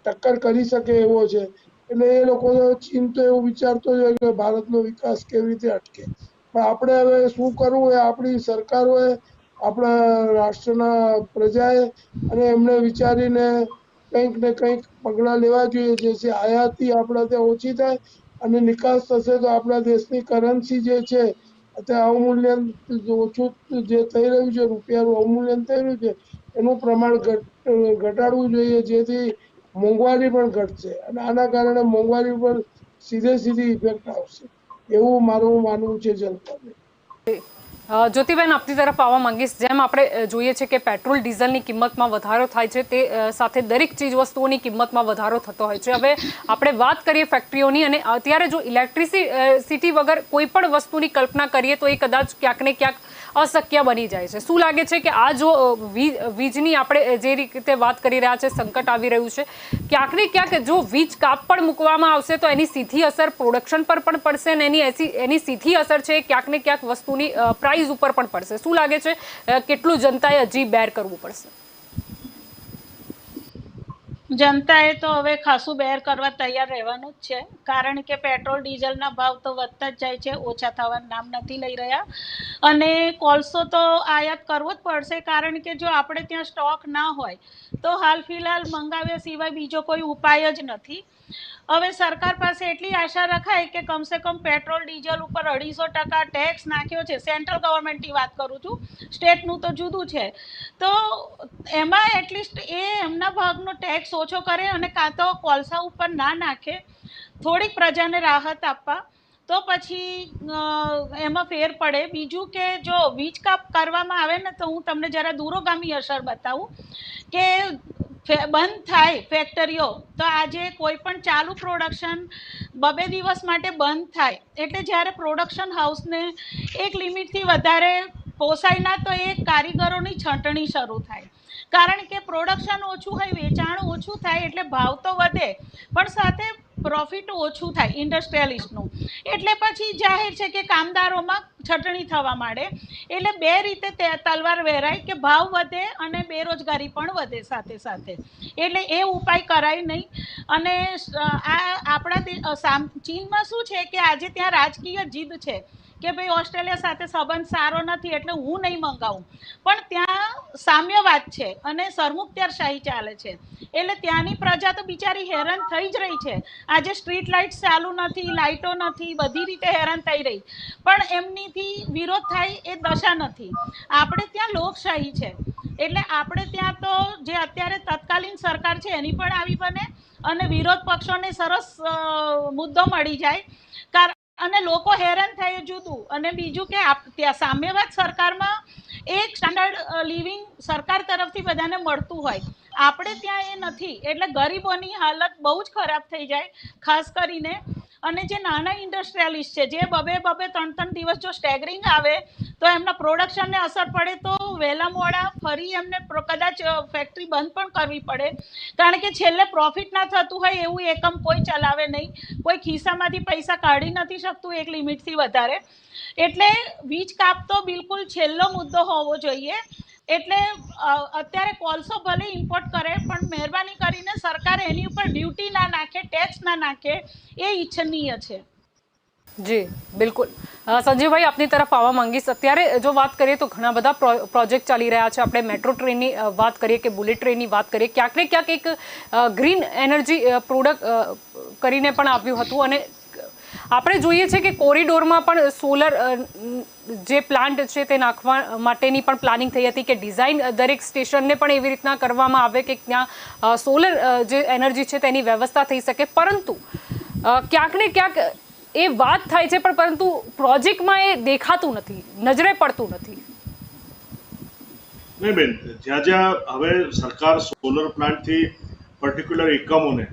ટક્કર કરી શકે એવો છે. એટલે એ લોકો ચીન તો એવું વિચારતો જ હોય કે ભારતનો વિકાસ કેવી રીતે અટકે. પણ આપણે હવે શું કરવું એ આપણી સરકારોએ, આપણા રાષ્ટ્રના પ્રજાએ અને એમને વિચારીને કંઈક ને કંઈક પગલાં લેવા જોઈએ, જેથી આયાતી આપણા ત્યાં ઓછી થાય અને નિકાસ થશે તો આપણા દેશની કરન્સી જે છે અત્યારે અવમૂલ્યન ઓછું જે થઈ રહ્યું છે, રૂપિયાનું અવમૂલ્યન થઈ રહ્યું છે, એનું પ્રમાણ ઘટાડવું જોઈએ, જેથી મોંઘવારી પણ ઘટશે. અને આના કારણે મોંઘવારી પર સીધી ઇફેક્ટ આવશે, એવું મારું માનવું છે. જનતાને જ્યોતિબેન, આપની તરફ આવવા માંગીશ. જેમ આપણે જોઈએ છે કે પેટ્રોલ ડીઝલની કિંમતમાં વધારો થાય છે, તે સાથે દરેક ચીજ વસ્તુઓની કિંમતમાં વધારો થતો હોય છે. હવે આપણે વાત કરીએ ફેક્ટરીઓની, અને અત્યારે જો ઇલેક્ટ્રિસિટી વગર કોઈ પણ વસ્તુની કલ્પના કરીએ તો એ કદાચ ક્યાંક ને ક્યાંક અશક્ય બની જાય છે. શું લાગે છે કે આ જો વીજની આપણે જે રીતે વાત કરી રહ્યા છે, સંકટ આવી રહ્યું છે, ક્યાંક ને ક્યાંક જો વીજ કાપ પણ મૂકવામાં આવશે તો એની સીધી અસર પ્રોડક્શન પર પણ પડશે અને એની સીધી અસર છે ક્યાંક ને ક્યાંક વસ્તુની પ્રાઇસ ઉપર પણ પડશે. શું લાગે છે કેટલું જનતાએ હજી બેર કરવું પડશે? જનતાએ તો હવે ખાસું બેર કરવા તૈયાર રહેવાનું જ છે, કારણ કે પેટ્રોલ ડીઝલના ભાવ તો વધતા જ જાય છે, ઓછા થવાનું નામ નથી લઈ રહ્યા. અને કોલસો તો આયાત કરવો જ પડશે, કારણ કે જો આપણે ત્યાં સ્ટોક ના હોય તો હાલ ફિલહાલ મંગાવ્યા સિવાય બીજો કોઈ ઉપાય જ નથી. હવે સરકાર પાસે એટલી આશા રખાય કે કમસે કમ પેટ્રોલ ડીઝલ ઉપર 250% ટેક્સ નાખ્યો છે. સેન્ટ્રલ ગવર્મેન્ટની વાત કરું છું, સ્ટેટનું તો જુદું છે. તો એમાં એટલીસ્ટ એ એમના ભાગનો ટેક્સ ઓછો કરે અને કાં તો કોલસા ઉપર ના નાખે, થોડીક પ્રજાને રાહત આપવા, તો પછી એમાં ફેર પડે. બીજું કે જો વીજ કાપ કરવામાં આવે ને તો હું તમને જરા દૂરોગામી અસર બતાવું કે બંધ થાય ફેક્ટરીઓ તો આજે કોઈ પણ ચાલુ પ્રોડક્શન 2 દિવસ માટે બંધ થાય એટલે જ્યારે પ્રોડક્શન હાઉસને એક લિમિટથી વધારે પોસાય ના તો એ કારીગરોની છંટણી શરૂ થાય, કારણ કે પ્રોડક્શન ઓછું હોય, વેચાણ ઓછું થાય એટલે ભાવ તો વધે પણ સાથે પ્રોફિટ ઓછું થાય ઇન્ડસ્ટ્રીયલિસ્ટનું. એટલે પછી જાહેર છે કે કામદારોમાં છટણી થવા માંડે. એટલે બે રીતે તલવાર વેરાય કે ભાવ વધે અને બેરોજગારી પણ વધે સાથે સાથે. એટલે એ ઉપાય કરાય નહીં. અને આ આપણા ચીનમાં શું છે કે આજે ત્યાં રાજકીય જીદ છે કે ભાઈ ઓસ્ટ્રેલિયા સાથે સંબંધ સારો નથી એટલે હું નહીં મંગાવું, પણ ત્યાં સામ્યવાદ છે અને સરમુખત્યારશાહી ચાલે છે. એટલે ત્યાંની પ્રજા તો બિચારી હેરાન થઈ જ રહી છે. આજે સ્ટ્રીટ લાઇટ્સ ચાલુ નથી, લાઇટો નથી, બધી રીતે હેરાન થઈ રહી, પણ એમનીથી વિરોધ થાય એ દશા નથી. આપણે ત્યાં લોકશાહી છે એટલે આપણે ત્યાં તો જે અત્યારે તત્કાલીન સરકાર છે એની પણ આવી બને અને વિરોધ પક્ષોને સરસ મુદ્દો મળી જાય અને લોકો હેરાન થાય જુદું. અને બીજું કે ત્યાં સામ્યવાદ સરકારમાં એક સ્ટાન્ડર્ડ લિવિંગ સરકાર તરફથી બધાને મળતું હોય, આપણે ત્યાં એ નથી. એટલે ગરીબોની હાલત બહુ જ ખરાબ થઈ જાય ખાસ કરીને. અને જે નાના ઇન્ડસ્ટ્રીયલિસ્ટ છે જે 2-3 દિવસ જો સ્ટેગરિંગ આવે તો એમના પ્રોડક્શનને અસર પડે તો વહેલા મોડા ફરી એમને કદાચ ફેક્ટરી બંધ પણ કરવી પડે, કારણ કે છેલ્લે પ્રોફિટ ના થતું હોય એવું એકમ કોઈ ચલાવે નહીં, કોઈ ખિસ્સામાંથી પૈસા કાઢી નથી શકતું એક લિમિટથી વધારે. એટલે વીજ કાપ તો બિલકુલ છેલ્લો મુદ્દો હોવો જોઈએ. એટલે અત્યારે કોલસો ભલે ઇમ્પોર્ટ કરે પણ મહેરબાની કરીને સરકાર એની ઉપર ડ્યુટી ના નાખે, ટેક્સ ના નાખે, એ ઈચ્છનીય છે. જી બિલકુલ. સંજીવભાઈ આપની તરફ આવવા માંગીશ. અત્યારે જો વાત કરીએ તો ઘણા બધા પ્રોજેક્ટ ચાલી રહ્યા છે. આપણે મેટ્રો ટ્રેનની વાત કરીએ કે બુલેટ ટ્રેનની વાત કરીએ, ક્યાંક ને ક્યાંક એક ગ્રીન એનર્જી પ્રોડક્ટ કરીને પણ આવ્યું હતું. અને આપણે જોઈએ છે કે કોરિડોરમાં પણ સોલર જે પ્લાન્ટ છે તે નાખવા માટેની પણ પ્લાનિંગ થઈ હતી કે ડિઝાઇન દરેક સ્ટેશનને પણ એવી રીતના કરવામાં આવે કે ત્યાં સોલર જે એનર્જી છે તેની વ્યવસ્થા થઈ શકે. પરંતુ ક્યાંક ને ક્યાંક એ વાત થાય છે પણ પરંતુ પ્રોજેક્ટમાં એ દેખાતું નથી, નજરે પડતું નથી. નહીં બેન, જ્યાં જ્યાં હવે સરકાર સોલર પ્લાન્ટથી પર્ટિક્યુલર એકમોને,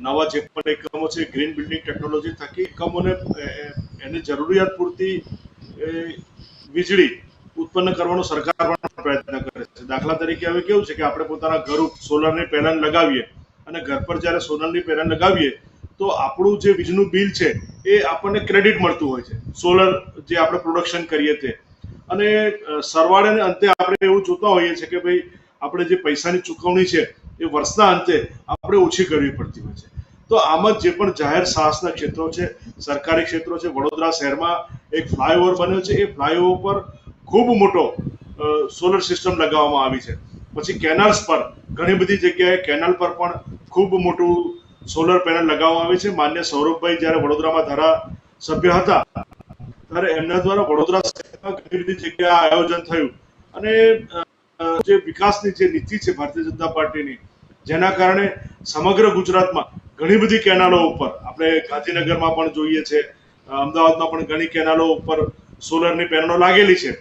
નવા જે પણ એકમો છે ગ્રીન બિલ્ડિંગ ટેકનોલોજી થકી એકમોને એની જરૂરિયાત પૂરતી વીજળી ઉત્પન્ન કરવાનો સરકાર પણ પ્રયત્ન કરે છે. દાખલા તરીકે હવે કેવું છે કે આપણે પોતાના ઘર સોલરની પેનલ લગાવીએ અને ઘર પર જ્યારે સોલરની પેનલ લગાવીએ તો આપણું જે વીજનું બિલ છે એ આપણને ક્રેડિટ મળતું હોય છે, સોલર જે આપણે પ્રોડક્શન કરીએ તે. અને સરવાળે અંતે આપણે એવું જોતા હોઈએ છીએ કે ભાઈ આપણે જે પૈસાની ચૂકવણી છે એ વર્ષના અંતે આપણે ઓછી કરવી પડતી હોય છે. તો આમ જ જે પણ જાહેર સાહસના ક્ષેત્રો છે, સરકારી ક્ષેત્રો છે, વડોદરા શહેરમાં એક ફ્લાયઓવર બન્યો છે, એ ફ્લાયઓવર પર ખૂબ મોટો સોલર સિસ્ટમ લગાવવામાં આવી છે. પછી કેનાલ્સ પર ઘણી બધી જગ્યાએ કેનાલ પર પણ ખૂબ મોટું સોલર પેનલ લગાવવામાં આવે છે. માન્ય સૌરભભાઈ જ્યારે વડોદરામાં ધારાસભ્ય હતા ત્યારે એમના દ્વારા વડોદરા શહેરમાં ઘણી બધી જગ્યાએ આયોજન થયું. અને જે વિકાસની જે નીતિ છે ભારતીય જનતા પાર્ટીની, જેના કારણે સમગ્ર ગુજરાતમાં ઘણી બધી કેનાલો ઉપર, આપણે ગાંધીનગરમાં પણ જોઈએ છે, અમદાવાદમાં પણ ઘણી કેનાલો ઉપર સોલરની પેનલો લાગેલી છે.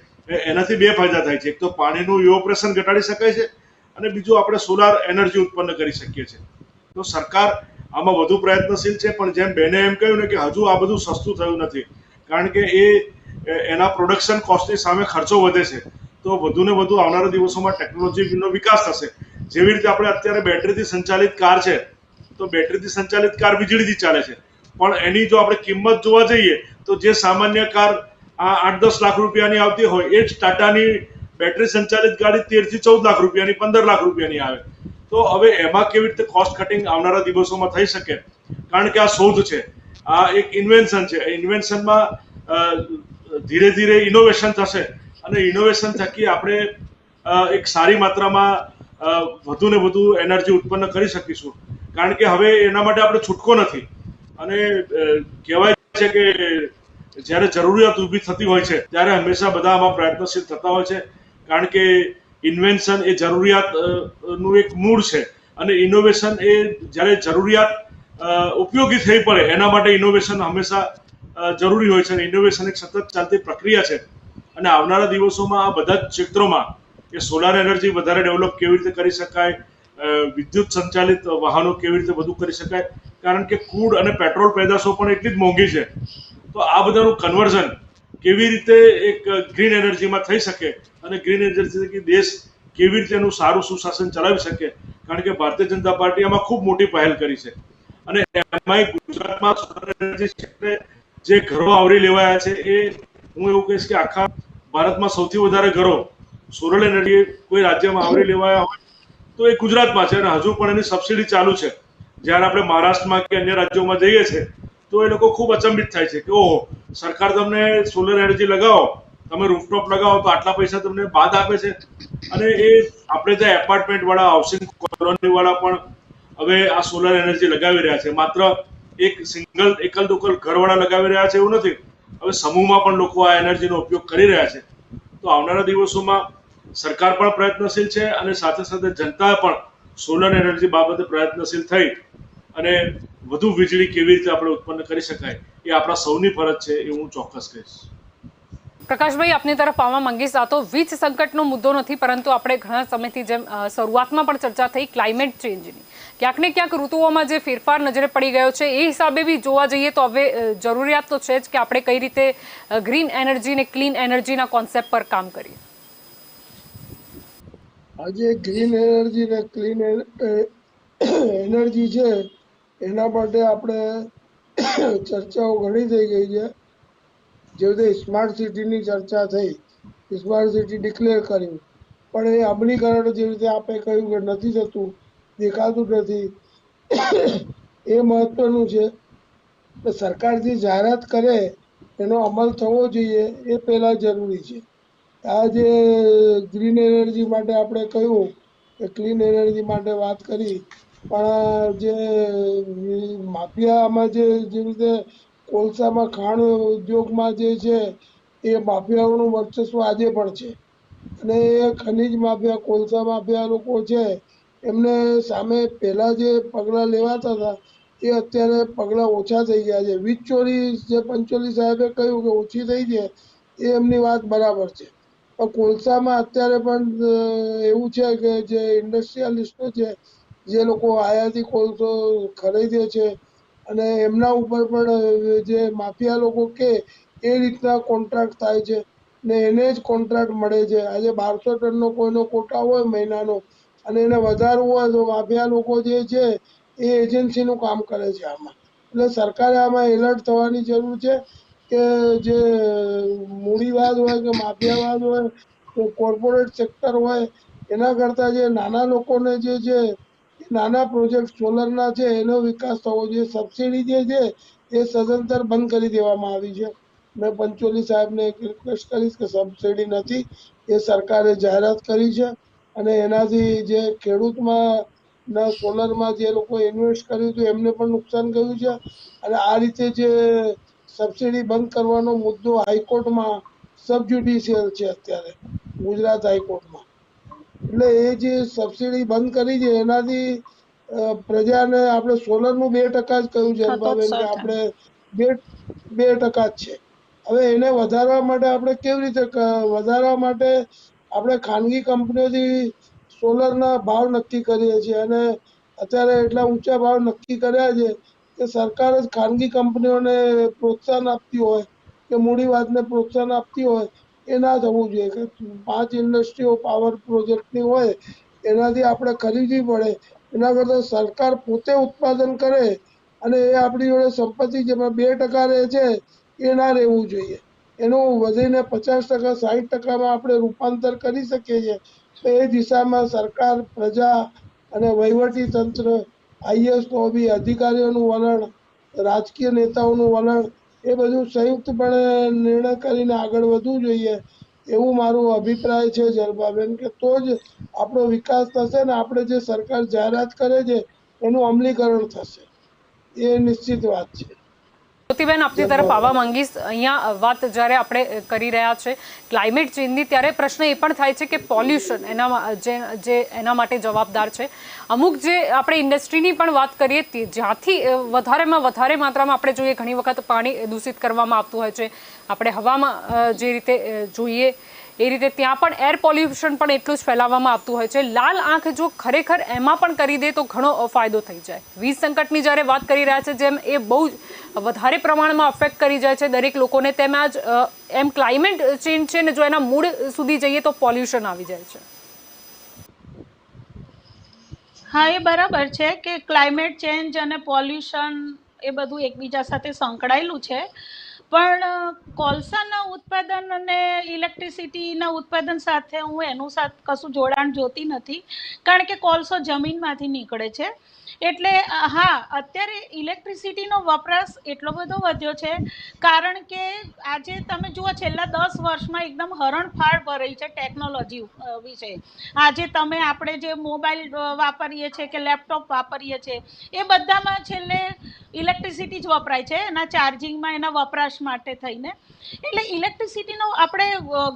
એનાથી બે ફાયદા થાય છે. એક તો પાણીનું ઇવોપરેશન ઘટાડી શકાય છે અને બીજું આપણે સોલાર એનર્જી ઉત્પન્ન કરી શકીએ છીએ. તો સરકાર આમાં વધુ પ્રયત્નશીલ છે, પણ જેમ બેને એમ કહ્યું ને કે હજુ આ બધું સસ્તું થયું નથી, કારણ કે એ એના પ્રોડક્શન કોસ્ટની સામે ખર્ચો વધે છે. તો વધુ ને વધુ આવનારા દિવસોમાં ટેકનોલોજીનો વિકાસ થશે. જેવી રીતે આપણે અત્યારે બેટરીથી સંચાલિત કાર છે, તો બેટરીથી સંચાલિત કાર વીજળીથી ચાલે છે, પણ એની જો આપણે કિંમત જોવા જઈએ તો જે સામાન્ય કાર 8-10 લાખ રૂપિયાની આવતી હોય એ જ ટાટાની બેટરી સંચાલિત ગાડી 13 થી 14 લાખ રૂપિયાની, 15 લાખ રૂપિયાની આવે. તો હવે એમાં કેવી રીતે કોસ્ટ કટિંગ આવનારા દિવસોમાં થઈ શકે? કારણ કે આ શોધ છે, આ એક ઇન્વેન્શન છે. ઇન્વેન્શનમાં ધીરે ધીરે ઇનોવેશન થશે અને ઇનોવેશન થકી આપણે એક સારી માત્રામાં વધુ ને વધુ એનર્જી ઉત્પન્ન કરી શકીશું. કારણ કે હવે એના માટે આપણે છૂટકો નથી. અને કહેવાય છે કે જ્યારે જરૂરિયાત ઊભી થતી હોય છે ત્યારે હંમેશા બધા આમાં પ્રયત્નશીલ થતા હોય છે. કારણ કે ઇન્વેન્શન એ જરૂરિયાતનું એક મૂળ છે અને ઇનોવેશન એ જ્યારે જરૂરિયાત ઉપયોગી થઈ પડે એના માટે ઇનોવેશન હંમેશા જરૂરી હોય છે. અને ઇનોવેશન એક સતત ચાલતી પ્રક્રિયા છે. અને આવનારા દિવસોમાં આ બધા જ ક્ષેત્રોમાં કે સોલાર એનર્જી વધારે ડેવલપ કેવી રીતે કરી શકાય, વિદ્યુત સંચાલિત વાહનો કેવી રીતે વધુ કરી શકાય, કારણ કે ક્રૂડ અને પેટ્રોલ પેદાશો પણ એટલી જ મોંઘી છે. તો આ બધાનું કન્વર્ઝન કેવી રીતે એક ગ્રીન એનર્જીમાં થઈ શકે અને ગ્રીન એનર્જી થકી દેશ કેવી રીતે એનું સારું સુશાસન ચલાવી શકે, કારણ કે ભારતીય જનતા પાર્ટી આમાં ખૂબ મોટી પહેલ કરી છે. અને એમાંય ગુજરાતમાં સોલાર એનર્જી ક્ષેત્રે જે ઘરો આવરી લેવાયા છે એ હું એવું કહીશ કે આખા ભારતમાં સૌથી વધારે ઘરો સોલર એનર્જી કોઈ રાજ્યમાં આવરી લેવાયા હોય તો એ ગુજરાતમાં છે. અને હજુ પણ એની સબસિડી ચાલુ છે. જ્યારે આપણે મહારાષ્ટ્રમાં કે અન્ય રાજ્યોમાં જઈએ છીએ તો એ લોકો ખૂબ અચંબિત થાય છે કે ઓહો, સરકાર તમને સોલર એનર્જી લગાવો, તમે રૂફટોપ લગાવો તો આટલા પૈસા તમને બાદ આપે છે. અને એ આપણે ત્યાં એપાર્ટમેન્ટ વાળા, હાઉસિંગ કોલોની વાળા પણ હવે આ સોલર એનર્જી લગાવી રહ્યા છે. માત્ર એક એકલ દોકલ ઘરવાળા લગાવી રહ્યા છે એવું નથી. હવે સમૂહમાં પણ લોકો આ એનર્જીનો ઉપયોગ કરી રહ્યા છે. તો આવનારા દિવસોમાં સરકાર પણ પ્રયત્નશીલ છે અને સાથે સાથે જનતા પણ સોલર એનર્જી બાબતે પ્રયત્નશીલ થઈ અને વધુ વીજળી કેવી રીતે આપણે ઉત્પન્ન કરી શકાય એ આપણા સૌની ફરજ છે, એ હું ચોક્કસ કહીશ. પ્રકાશભાઈ, આપની તરફ આવવા માંગીશ. આ તો વીજ સંકટનો મુદ્દો નથી, પરંતુ આપણે ઘણા સમયથી જેમ શરૂઆતમાં પણ ચર્ચા થઈ ક્લાઇમેટ ચેન્જની, ક્યાંક ને ક્યાંક ઋતુઓમાં જે ફેરફાર નજરે પડી ગયો છે એ હિસાબે બી જોવા જઈએ તો હવે જરૂરિયાત તો છે જ કે આપણે કઈ રીતે ગ્રીન એનર્જી ને ક્લીન એનર્જીના કોન્સેપ્ટ પર કામ કરીએ. આજે ગ્રીન એનર્જી ને ક્લીન એનર્જી છે એના માટે આપણે ચર્ચાઓ ઘણી થઈ ગઈ છે. જે રીતે સ્માર્ટ સિટીની ચર્ચા થઈ, સ્માર્ટ સિટી ડિક્લેર કર્યું, પણ એ અમલીકરણ જે રીતે આપણે કહ્યું કે નથી થતું, દેખાતું નથી, એ મહત્વનું છે. સરકાર જે જાહેરાત કરે એનો અમલ થવો જોઈએ એ પહેલા જરૂરી છે. આ જે ગ્રીન એનર્જી માટે આપણે કહ્યું કે ક્લીન એનર્જી માટે વાત કરી, પણ જે માફિયામાં જે રીતે કોલસામાં ખાણ ઉદ્યોગમાં જે છે એ માફિયાઓનું વર્ચસ્વ આજે પણ છે. અને ખનીજ માફિયા, કોલસા માફિયા લોકો છે એમને સામે પહેલા જે પગલાં લેવાતા હતા એ અત્યારે પગલાં ઓછા થઈ ગયા છે. વીજ ચોરી જે પંચોલી સાહેબે કહ્યું કે ઓછી થઈ છે એ એમની વાત બરાબર છે. પણ કોલસામાં અત્યારે પણ એવું છે કે જે ઇન્ડસ્ટ્રીયાલિસ્ટો છે, જે લોકો આયાતી કોલસો ખરીદે છે અને એમના ઉપર પણ જે માફિયા લોકો કે એ રીતના કોન્ટ્રાક્ટ થાય છે ને એને જ કોન્ટ્રાક્ટ મળે છે. આજે 1200 ટનનો કોઈનો કોટા હોય મહિનાનો અને એને વધારવું હોય તો માફિયા લોકો જે છે એ એજન્સીનું કામ કરે છે આમાં. એટલે સરકારે આમાં એલર્ટ થવાની જરૂર છે કે જે મૂડીવાદ હોય કે માફિયાવાદ હોય કે કોર્પોરેટ સેક્ટર હોય, એના કરતાં જે નાના લોકોને જે છે નાના પ્રોજેક્ટ સોલરના છે એનો વિકાસ થવો જોઈએ. સબસિડી જે છે એ સદંતર બંધ કરી દેવામાં આવી છે. મેં પંચોલી સાહેબને એક રિક્વેસ્ટ કરીશ કે સબસિડી નથી, એ સરકારે જાહેરાત કરી છે અને એનાથી જે ખેડૂતમાં ના સોલરમાં જે લોકો ઇન્વેસ્ટ કર્યું હતું એમને પણ નુકસાન ગયું છે. અને આ રીતે જે સબસિડી બંધ કરવાનો મુદ્દો હાઈકોર્ટમાં સબ જ્યુડિશિયલ છે અત્યારે, ગુજરાત હાઈકોર્ટમાં. એટલે એ જે સબસિડી બંધ કરી છે એનાથી પ્રજાને આપણે સોલરનું 2% જ કહ્યું છે જનપાબેન કે આપણે 2% જ છે. હવે એને વધારવા માટે આપણે કેવી રીતે વધારવા માટે આપણે ખાનગી કંપનીઓથી સોલરના ભાવ નક્કી કરીએ છીએ અને અત્યારે એટલા ઊંચા ભાવ નક્કી કર્યા છે કે સરકાર જ ખાનગી કંપનીઓને પ્રોત્સાહન આપતી હોય કે મૂડીવાદને પ્રોત્સાહન આપતી હોય એ ના થવું જોઈએ કે 5 ઇન્ડસ્ટ્રીઓ પાવર પ્રોજેક્ટની હોય એનાથી આપણે ખરીદવી પડે એના કરતાં સરકાર પોતે ઉત્પાદન કરે અને એ આપણી જોડે સંપત્તિ જેમાં 2% રહે છે એ ના રહેવું જોઈએ, એનું વધીને 50% 60%માં આપણે રૂપાંતર કરી શકીએ છીએ. તો એ દિશામાં સરકાર, પ્રજા અને વહીવટી તંત્ર, આઈએસ બી અધિકારીઓનું વલણ, રાજકીય નેતાઓનું વલણ એ બધું સંયુક્તપણે નિર્ણય કરીને આગળ વધવું જોઈએ એવું મારું અભિપ્રાય છે જલપાબેન, કે તો જ આપણો વિકાસ થશે ને આપણે જે સરકાર જાહેરાત કરે છે એનું અમલીકરણ થશે, એ નિશ્ચિત વાત છે. જ્યોતિબેન, આપની તરફ આવવા માંગીશ. અહીંયા વાત જ્યારે આપણે કરી રહ્યા છે ક્લાઇમેટ ચેન્જની, ત્યારે પ્રશ્ન એ પણ થાય છે કે પોલ્યુશન એના માટે જવાબદાર છે. અમુક જે આપણે ઇન્ડસ્ટ્રીની પણ વાત કરીએ જ્યાંથી વધારેમાં વધારે માત્રામાં આપણે જોઈએ ઘણી વખત પાણી દૂષિત કરવામાં આવતું હોય છે, આપણે હવામાં જે રીતે જોઈએ એ રીતે ત્યાં પણ એર પોલ્યુશન પણ એટલું જ ફેલાવવામાં આવતું હોય છે. લાલ આંખ જો ખરેખર એમાં પણ કરી દે તો ઘણો ફાયદો થઈ જાય. વીજ સંકટની જ્યારે વાત કરી રહ્યા છે જેમ એ બહુ વધારે પ્રમાણમાં અફેક્ટ કરી જાય છે દરેક લોકોને, તેમજ એમ ક્લાઇમેટ ચેન્જ છે ને જો એના મૂળ સુધી જઈએ તો પોલ્યુશન આવી જાય છે. હા, એ બરાબર છે કે ક્લાઇમેટ ચેન્જ અને પોલ્યુશન એ બધું એકબીજા સાથે સંકળાયેલું છે, પણ કોલસાના ઉત્પાદન અને ઇલેક્ટ્રિસિટીના ઉત્પાદન સાથે હું એનું સાથે કશું જોડાણ જોતી નથી, કારણ કે કોલસો જમીનમાંથી નીકળે છે. એટલે હા, અત્યારે ઇલેક્ટ્રિસિટીનો વપરાશ એટલો બધો વધ્યો છે કારણ કે આજે તમે જુઓ છેલ્લા 10 વર્ષમાં એકદમ હરણફાળ ભરાઈ છે ટેકનોલોજી વિશે. આજે આપણે જે મોબાઈલ વાપરીએ છીએ કે લેપટોપ વાપરીએ છીએ એ બધામાં છેલ્લે ઇલેક્ટ્રિસિટી જ વપરાય છે, એના ચાર્જિંગમાં, એના વપરાશ માટે થઈને. એટલે ઇલેક્ટ્રિસિટીનો આપણે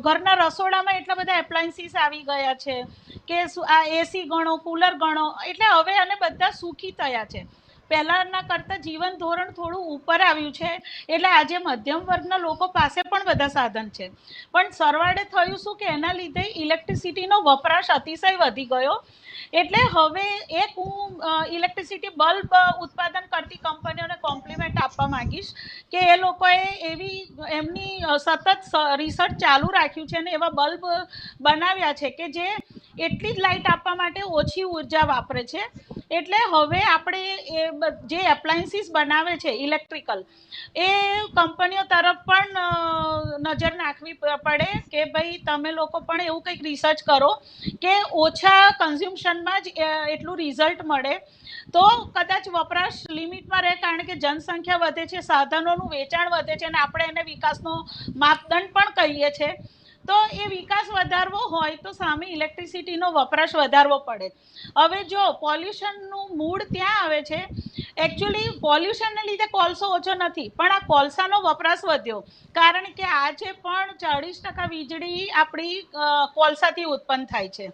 ઘરના રસોડામાં એટલા બધા એપ્લાયન્સીસ આવી ગયા છે કે આ એસી ગણો, કુલર ગણો, એટલે હવે અને બધા સુખી થયા છે. પહેલાના કરતાં જીવન ધોરણ થોડું ઉપર આવ્યું છે, એટલે આજે મધ્યમ વર્ગના લોકો પાસે પણ બધા સાધન છે, પણ સરવાળે થયું શું કે એના લીધે ઇલેક્ટ્રિસિટીનો વપરાશ અતિશય વધી ગયો. એટલે હવે હું ઇલેક્ટ્રિસિટી બલ્બ ઉત્પાદન કરતી કંપનીઓને કોમ્પ્લિમેન્ટ આપવા માંગીશ કે એ લોકોએ એમની સતત રિસર્ચ ચાલુ રાખ્યું છે અને એવા બલ્બ બનાવ્યા છે કે જે એટલી જ લાઇટ આપવા માટે ઓછી ઉર્જા વાપરે છે. એટલે હવે આપણે જે એપ્લાયન્સીસ બનાવે છે ઇલેક્ટ્રિકલ, એ કંપનીઓ તરફ પણ નજર નાખવી પડે કે ભાઈ તમે લોકો પણ એવું કંઈક રિસર્ચ કરો કે ઓછા કન્ઝ્યુમ્શનમાં જ એટલું રિઝલ્ટ મળે તો કદાચ વપરાશ લિમિટમાં રહે, કારણ કે જનસંખ્યા વધે છે, સાધનોનું વેચાણ વધે છે અને આપણે એને વિકાસનો માપદંડ પણ કહીએ છીએ. તો એ વિકાસ વધારવો હોય તો સામે ઇલેક્ટ્રિસિટીનો વપરાશ વધારવો પડે. હવે જો પોલ્યુશનનું મૂળ ત્યાં આવે છે, એકચ્યુઅલી પોલ્યુશનને લીધે કોલસો ઓછો નથી, પણ આ કોલસાનો વપરાશ વધ્યો, કારણ કે આજે પણ 40% વીજળી આપણી કોલસાથી ઉત્પન્ન થાય છે.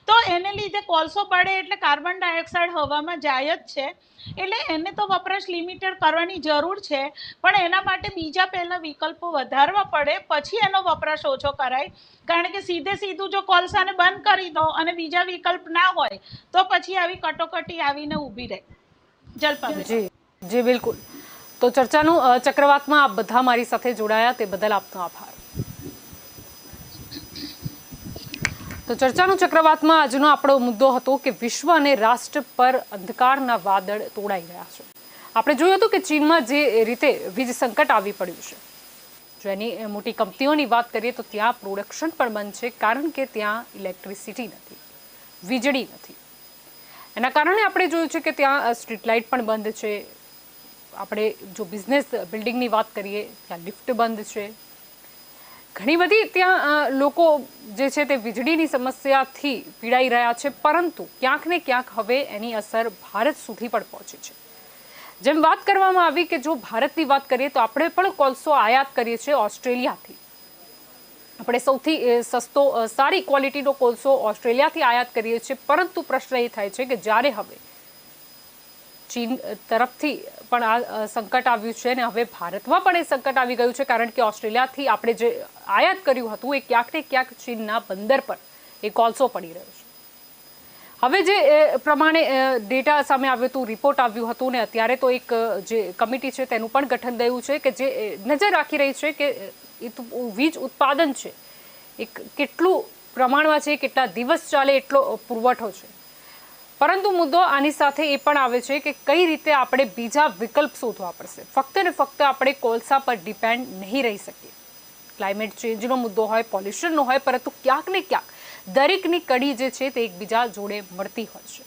તો એને લીધે કોલસો પડે એટલે કાર્બન ડાયોક્સાઇડ હવામાં જાય જ છે. એટલે એને તો વપરાશ લિમિટેડ કરવાની જરૂર છે, પણ એના માટે બીજા પહેલા વિકલ્પો વધારવા પડે, પછી એનો વપરાશ ઓછો કરાય. કારણ કે સીધું જો કોલસાને બંધ કરી દો અને બીજા વિકલ્પ ના હોય તો પછી આવી કટોકટી આવીને ઊભી રહે. જલપાબેન. જી બિલકુલ. તો ચર્ચાનું ચક્રવાતમાં આપ બધા મારી સાથે જોડાયા તે બદલ આપનો આભાર. તો ચર્ચાનું ચક્રવાતમાં આજનો આપણો મુદ્દો હતો કે વિશ્વ અને રાષ્ટ્ર પર અંધકારના વાદળ તોડાઈ રહ્યા છે. આપણે જોયું હતું કે ચીનમાં જે રીતે વીજ સંકટ આવી પડ્યું છે, જો એની મોટી કંપનીઓની વાત કરીએ તો ત્યાં પ્રોડક્શન પણ બંધ છે, કારણ કે ત્યાં ઇલેક્ટ્રિસિટી નથી, વીજળી નથી. એના કારણે આપણે જોયું છે કે ત્યાં સ્ટ્રીટ લાઇટ પણ બંધ છે. આપણે જો બિઝનેસ બિલ્ડિંગની વાત કરીએ ત્યાં લિફ્ટ બંધ છે. ઘણી બધી ત્યાં લોકો જે છે તે વીજળીની સમસ્યાથી પીડાઈ રહ્યા છે, પરંતુ ક્યાંક ને ક્યાંક હવે એની અસર ભારત સુધી પણ પહોંચી છે. જેમ વાત કરવામાં આવી કે જો ભારતની વાત કરીએ તો આપણે પણ કોલસો આયાત કરીએ છીએ ઓસ્ટ્રેલિયાથી. આપણે સૌથી સસ્તો સારી ક્વોલિટીનો કોલસો ઓસ્ટ્રેલિયાથી આયાત કરીએ છીએ, પરંતુ પ્રશ્ન એ થાય છે કે જ્યારે હવે ચીન તરફથી પણ આ સંકટ આવ્યું છે અને હવે ભારતમાં પણ એ સંકટ આવી ગયું છે, કારણ કે ઓસ્ટ્રેલિયાથી આપણે જે આયાત કર્યું હતું એ ક્યાંક ને ક્યાંક ચીનના બંદર પર એ કોલસો પડી રહ્યો છે. હવે જે પ્રમાણે ડેટા સામે આવ્યો હતું, રિપોર્ટ આવ્યું હતું ને અત્યારે તો એક જે કમિટી છે તેનું પણ ગઠન થયું છે કે જે નજર રાખી રહી છે કે વીજ ઉત્પાદન છે એ કેટલું પ્રમાણમાં છે, કેટલા દિવસ ચાલે એટલો પુરવઠો છે. પરંતુ મુદ્દો આની સાથે એ પણ આવે છે કે કઈ રીતે આપણે બીજા વિકલ્પ શોધવા પડશે. ફક્ત ને ફક્ત આપણે કોલસા પર ડિપેન્ડ નહીં રહી શકીએ. ક્લાઇમેટ ચેન્જનો મુદ્દો હોય, પોલ્યુશનનો હોય, પરંતુ ક્યાંક ને ક્યાંક દરેકની કડી જે છે તે એકબીજા જોડે મળતી હોય છે.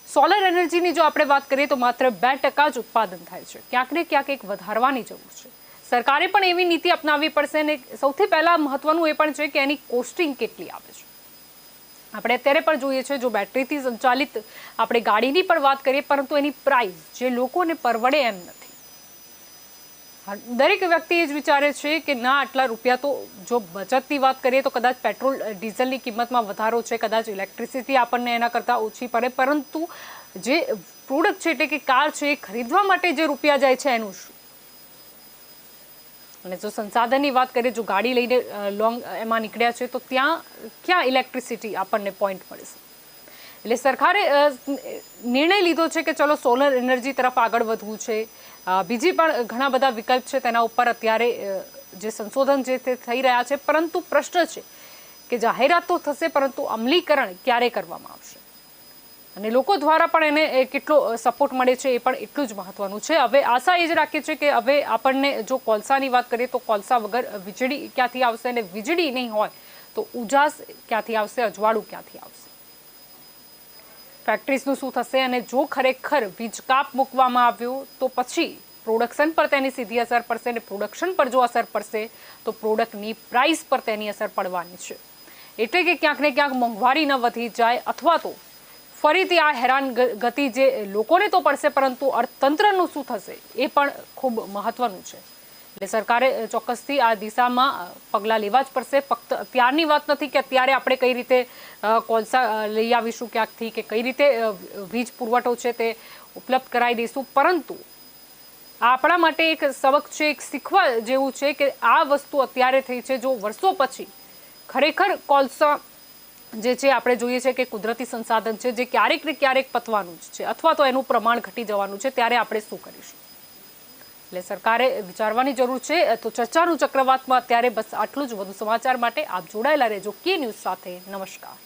સોલર એનર્જીની જો આપણે વાત કરીએ તો માત્ર 2% જ ઉત્પાદન થાય છે. ક્યાંક ને ક્યાંક એક વધારવાની જરૂર છે. સરકારે પણ એવી નીતિ અપનાવવી પડશે અને સૌથી પહેલા મહત્વનું એ પણ છે કે એની કોસ્ટિંગ કેટલી આવે છે. આપણે અત્યારે પણ જોઈએ છે, જો બેટરીથી સંચાલિત આપણે ગાડીની પણ વાત કરીએ, પરંતુ એની પ્રાઇસ જે લોકોને પરવડે એમ નથી. દરેક વ્યક્તિ એ જ વિચારે છે કે ના, આટલા રૂપિયા તો, જો બચતની વાત કરીએ તો કદાચ પેટ્રોલ ડીઝલની કિંમતમાં વધારો છે, કદાચ ઇલેક્ટ્રિસિટી આપણને એના કરતાં ઓછી પડે, પરંતુ જે પ્રોડક્ટ છે એટલે કે કાર છે એ ખરીદવા માટે જે રૂપિયા જાય છે એનું શું? અને જો સંસાધનની વાત કરીએ, જો ગાડી લઈને લોંગ એમાં નીકળ્યા છે તો ત્યાં ક્યાં ઇલેક્ટ્રિસિટી આપણને પોઈન્ટ મળશે? એટલે સરકારે નિર્ણય લીધો છે કે ચલો સોલર એનર્જી તરફ આગળ વધવું છે. બીજી પણ ઘણા બધા વિકલ્પ છે, તેના ઉપર અત્યારે જે સંશોધન છે તે થઈ રહ્યા છે. પરંતુ પ્રશ્ન છે કે જાહેરાત તો થશે, પરંતુ અમલીકરણ ક્યારે કરવામાં આવશે અને લોકો દ્વારા પણ એને કેટલો સપોર્ટ મળે છે એ પણ એટલું જ મહત્વનું છે. હવે આશા એ જ રાખીએ છીએ કે હવે આપણને જો કોલસાની વાત કરીએ તો કોલસા વગર વીજળી ક્યાંથી આવશે, અને વીજળી નહીં હોય તો ઉજાસ ક્યાંથી આવશે, અજવાળું ક્યાંથી આવશે, ફેક્ટરીઝનું શું થશે? અને જો ખરેખર વીજ કાપ મૂકવામાં આવ્યો તો પછી પ્રોડક્શન પર તેની સીધી અસર પડશે, અને પ્રોડક્શન પર જો અસર પડશે તો પ્રોડક્ટની પ્રાઇસ પર તેની અસર પડવાની છે. એટલે કે ક્યાંક ને ક્યાંક મોંઘવારી ન વધી જાય, અથવા તો ફરીથી આ હેરાન ગતિ જે લોકોને તો પડશે, પરંતુ અર્થતંત્રનું શું થશે એ પણ ખૂબ મહત્વનું છે. એટલે સરકારે ચોક્કસથી આ દિશામાં પગલાં લેવા જ પડશે. ફક્ત અત્યારની વાત નથી કે અત્યારે આપણે કઈ રીતે કોલસા લઈ આવીશું ક્યાંકથી, કે કઈ રીતે વીજ પુરવઠો છે તે ઉપલબ્ધ કરાવી દઈશું, પરંતુ આપણા માટે એક સબક છે, એક શીખવા જેવું છે કે આ વસ્તુ અત્યારે થઈ છે. જો વર્ષો પછી ખરેખર કોલસા જે છે આપણે જોઈએ છે કે કુદરતી સંસાધન છે જે ક્યારેક ને ક્યારેક પતવાનું જ છે, અથવા તો એનું પ્રમાણ ઘટી જવાનું છે, ત્યારે આપણે શું કરીશું? એટલે સરકારે વિચારવાની જરૂર છે. તો ચર્ચાનું ચક્રવાતમાં અત્યારે બસ આટલું જ. વધુ સમાચાર માટે આપ જોડાયેલા રહેજો કે ન્યૂઝ સાથે. નમસ્કાર.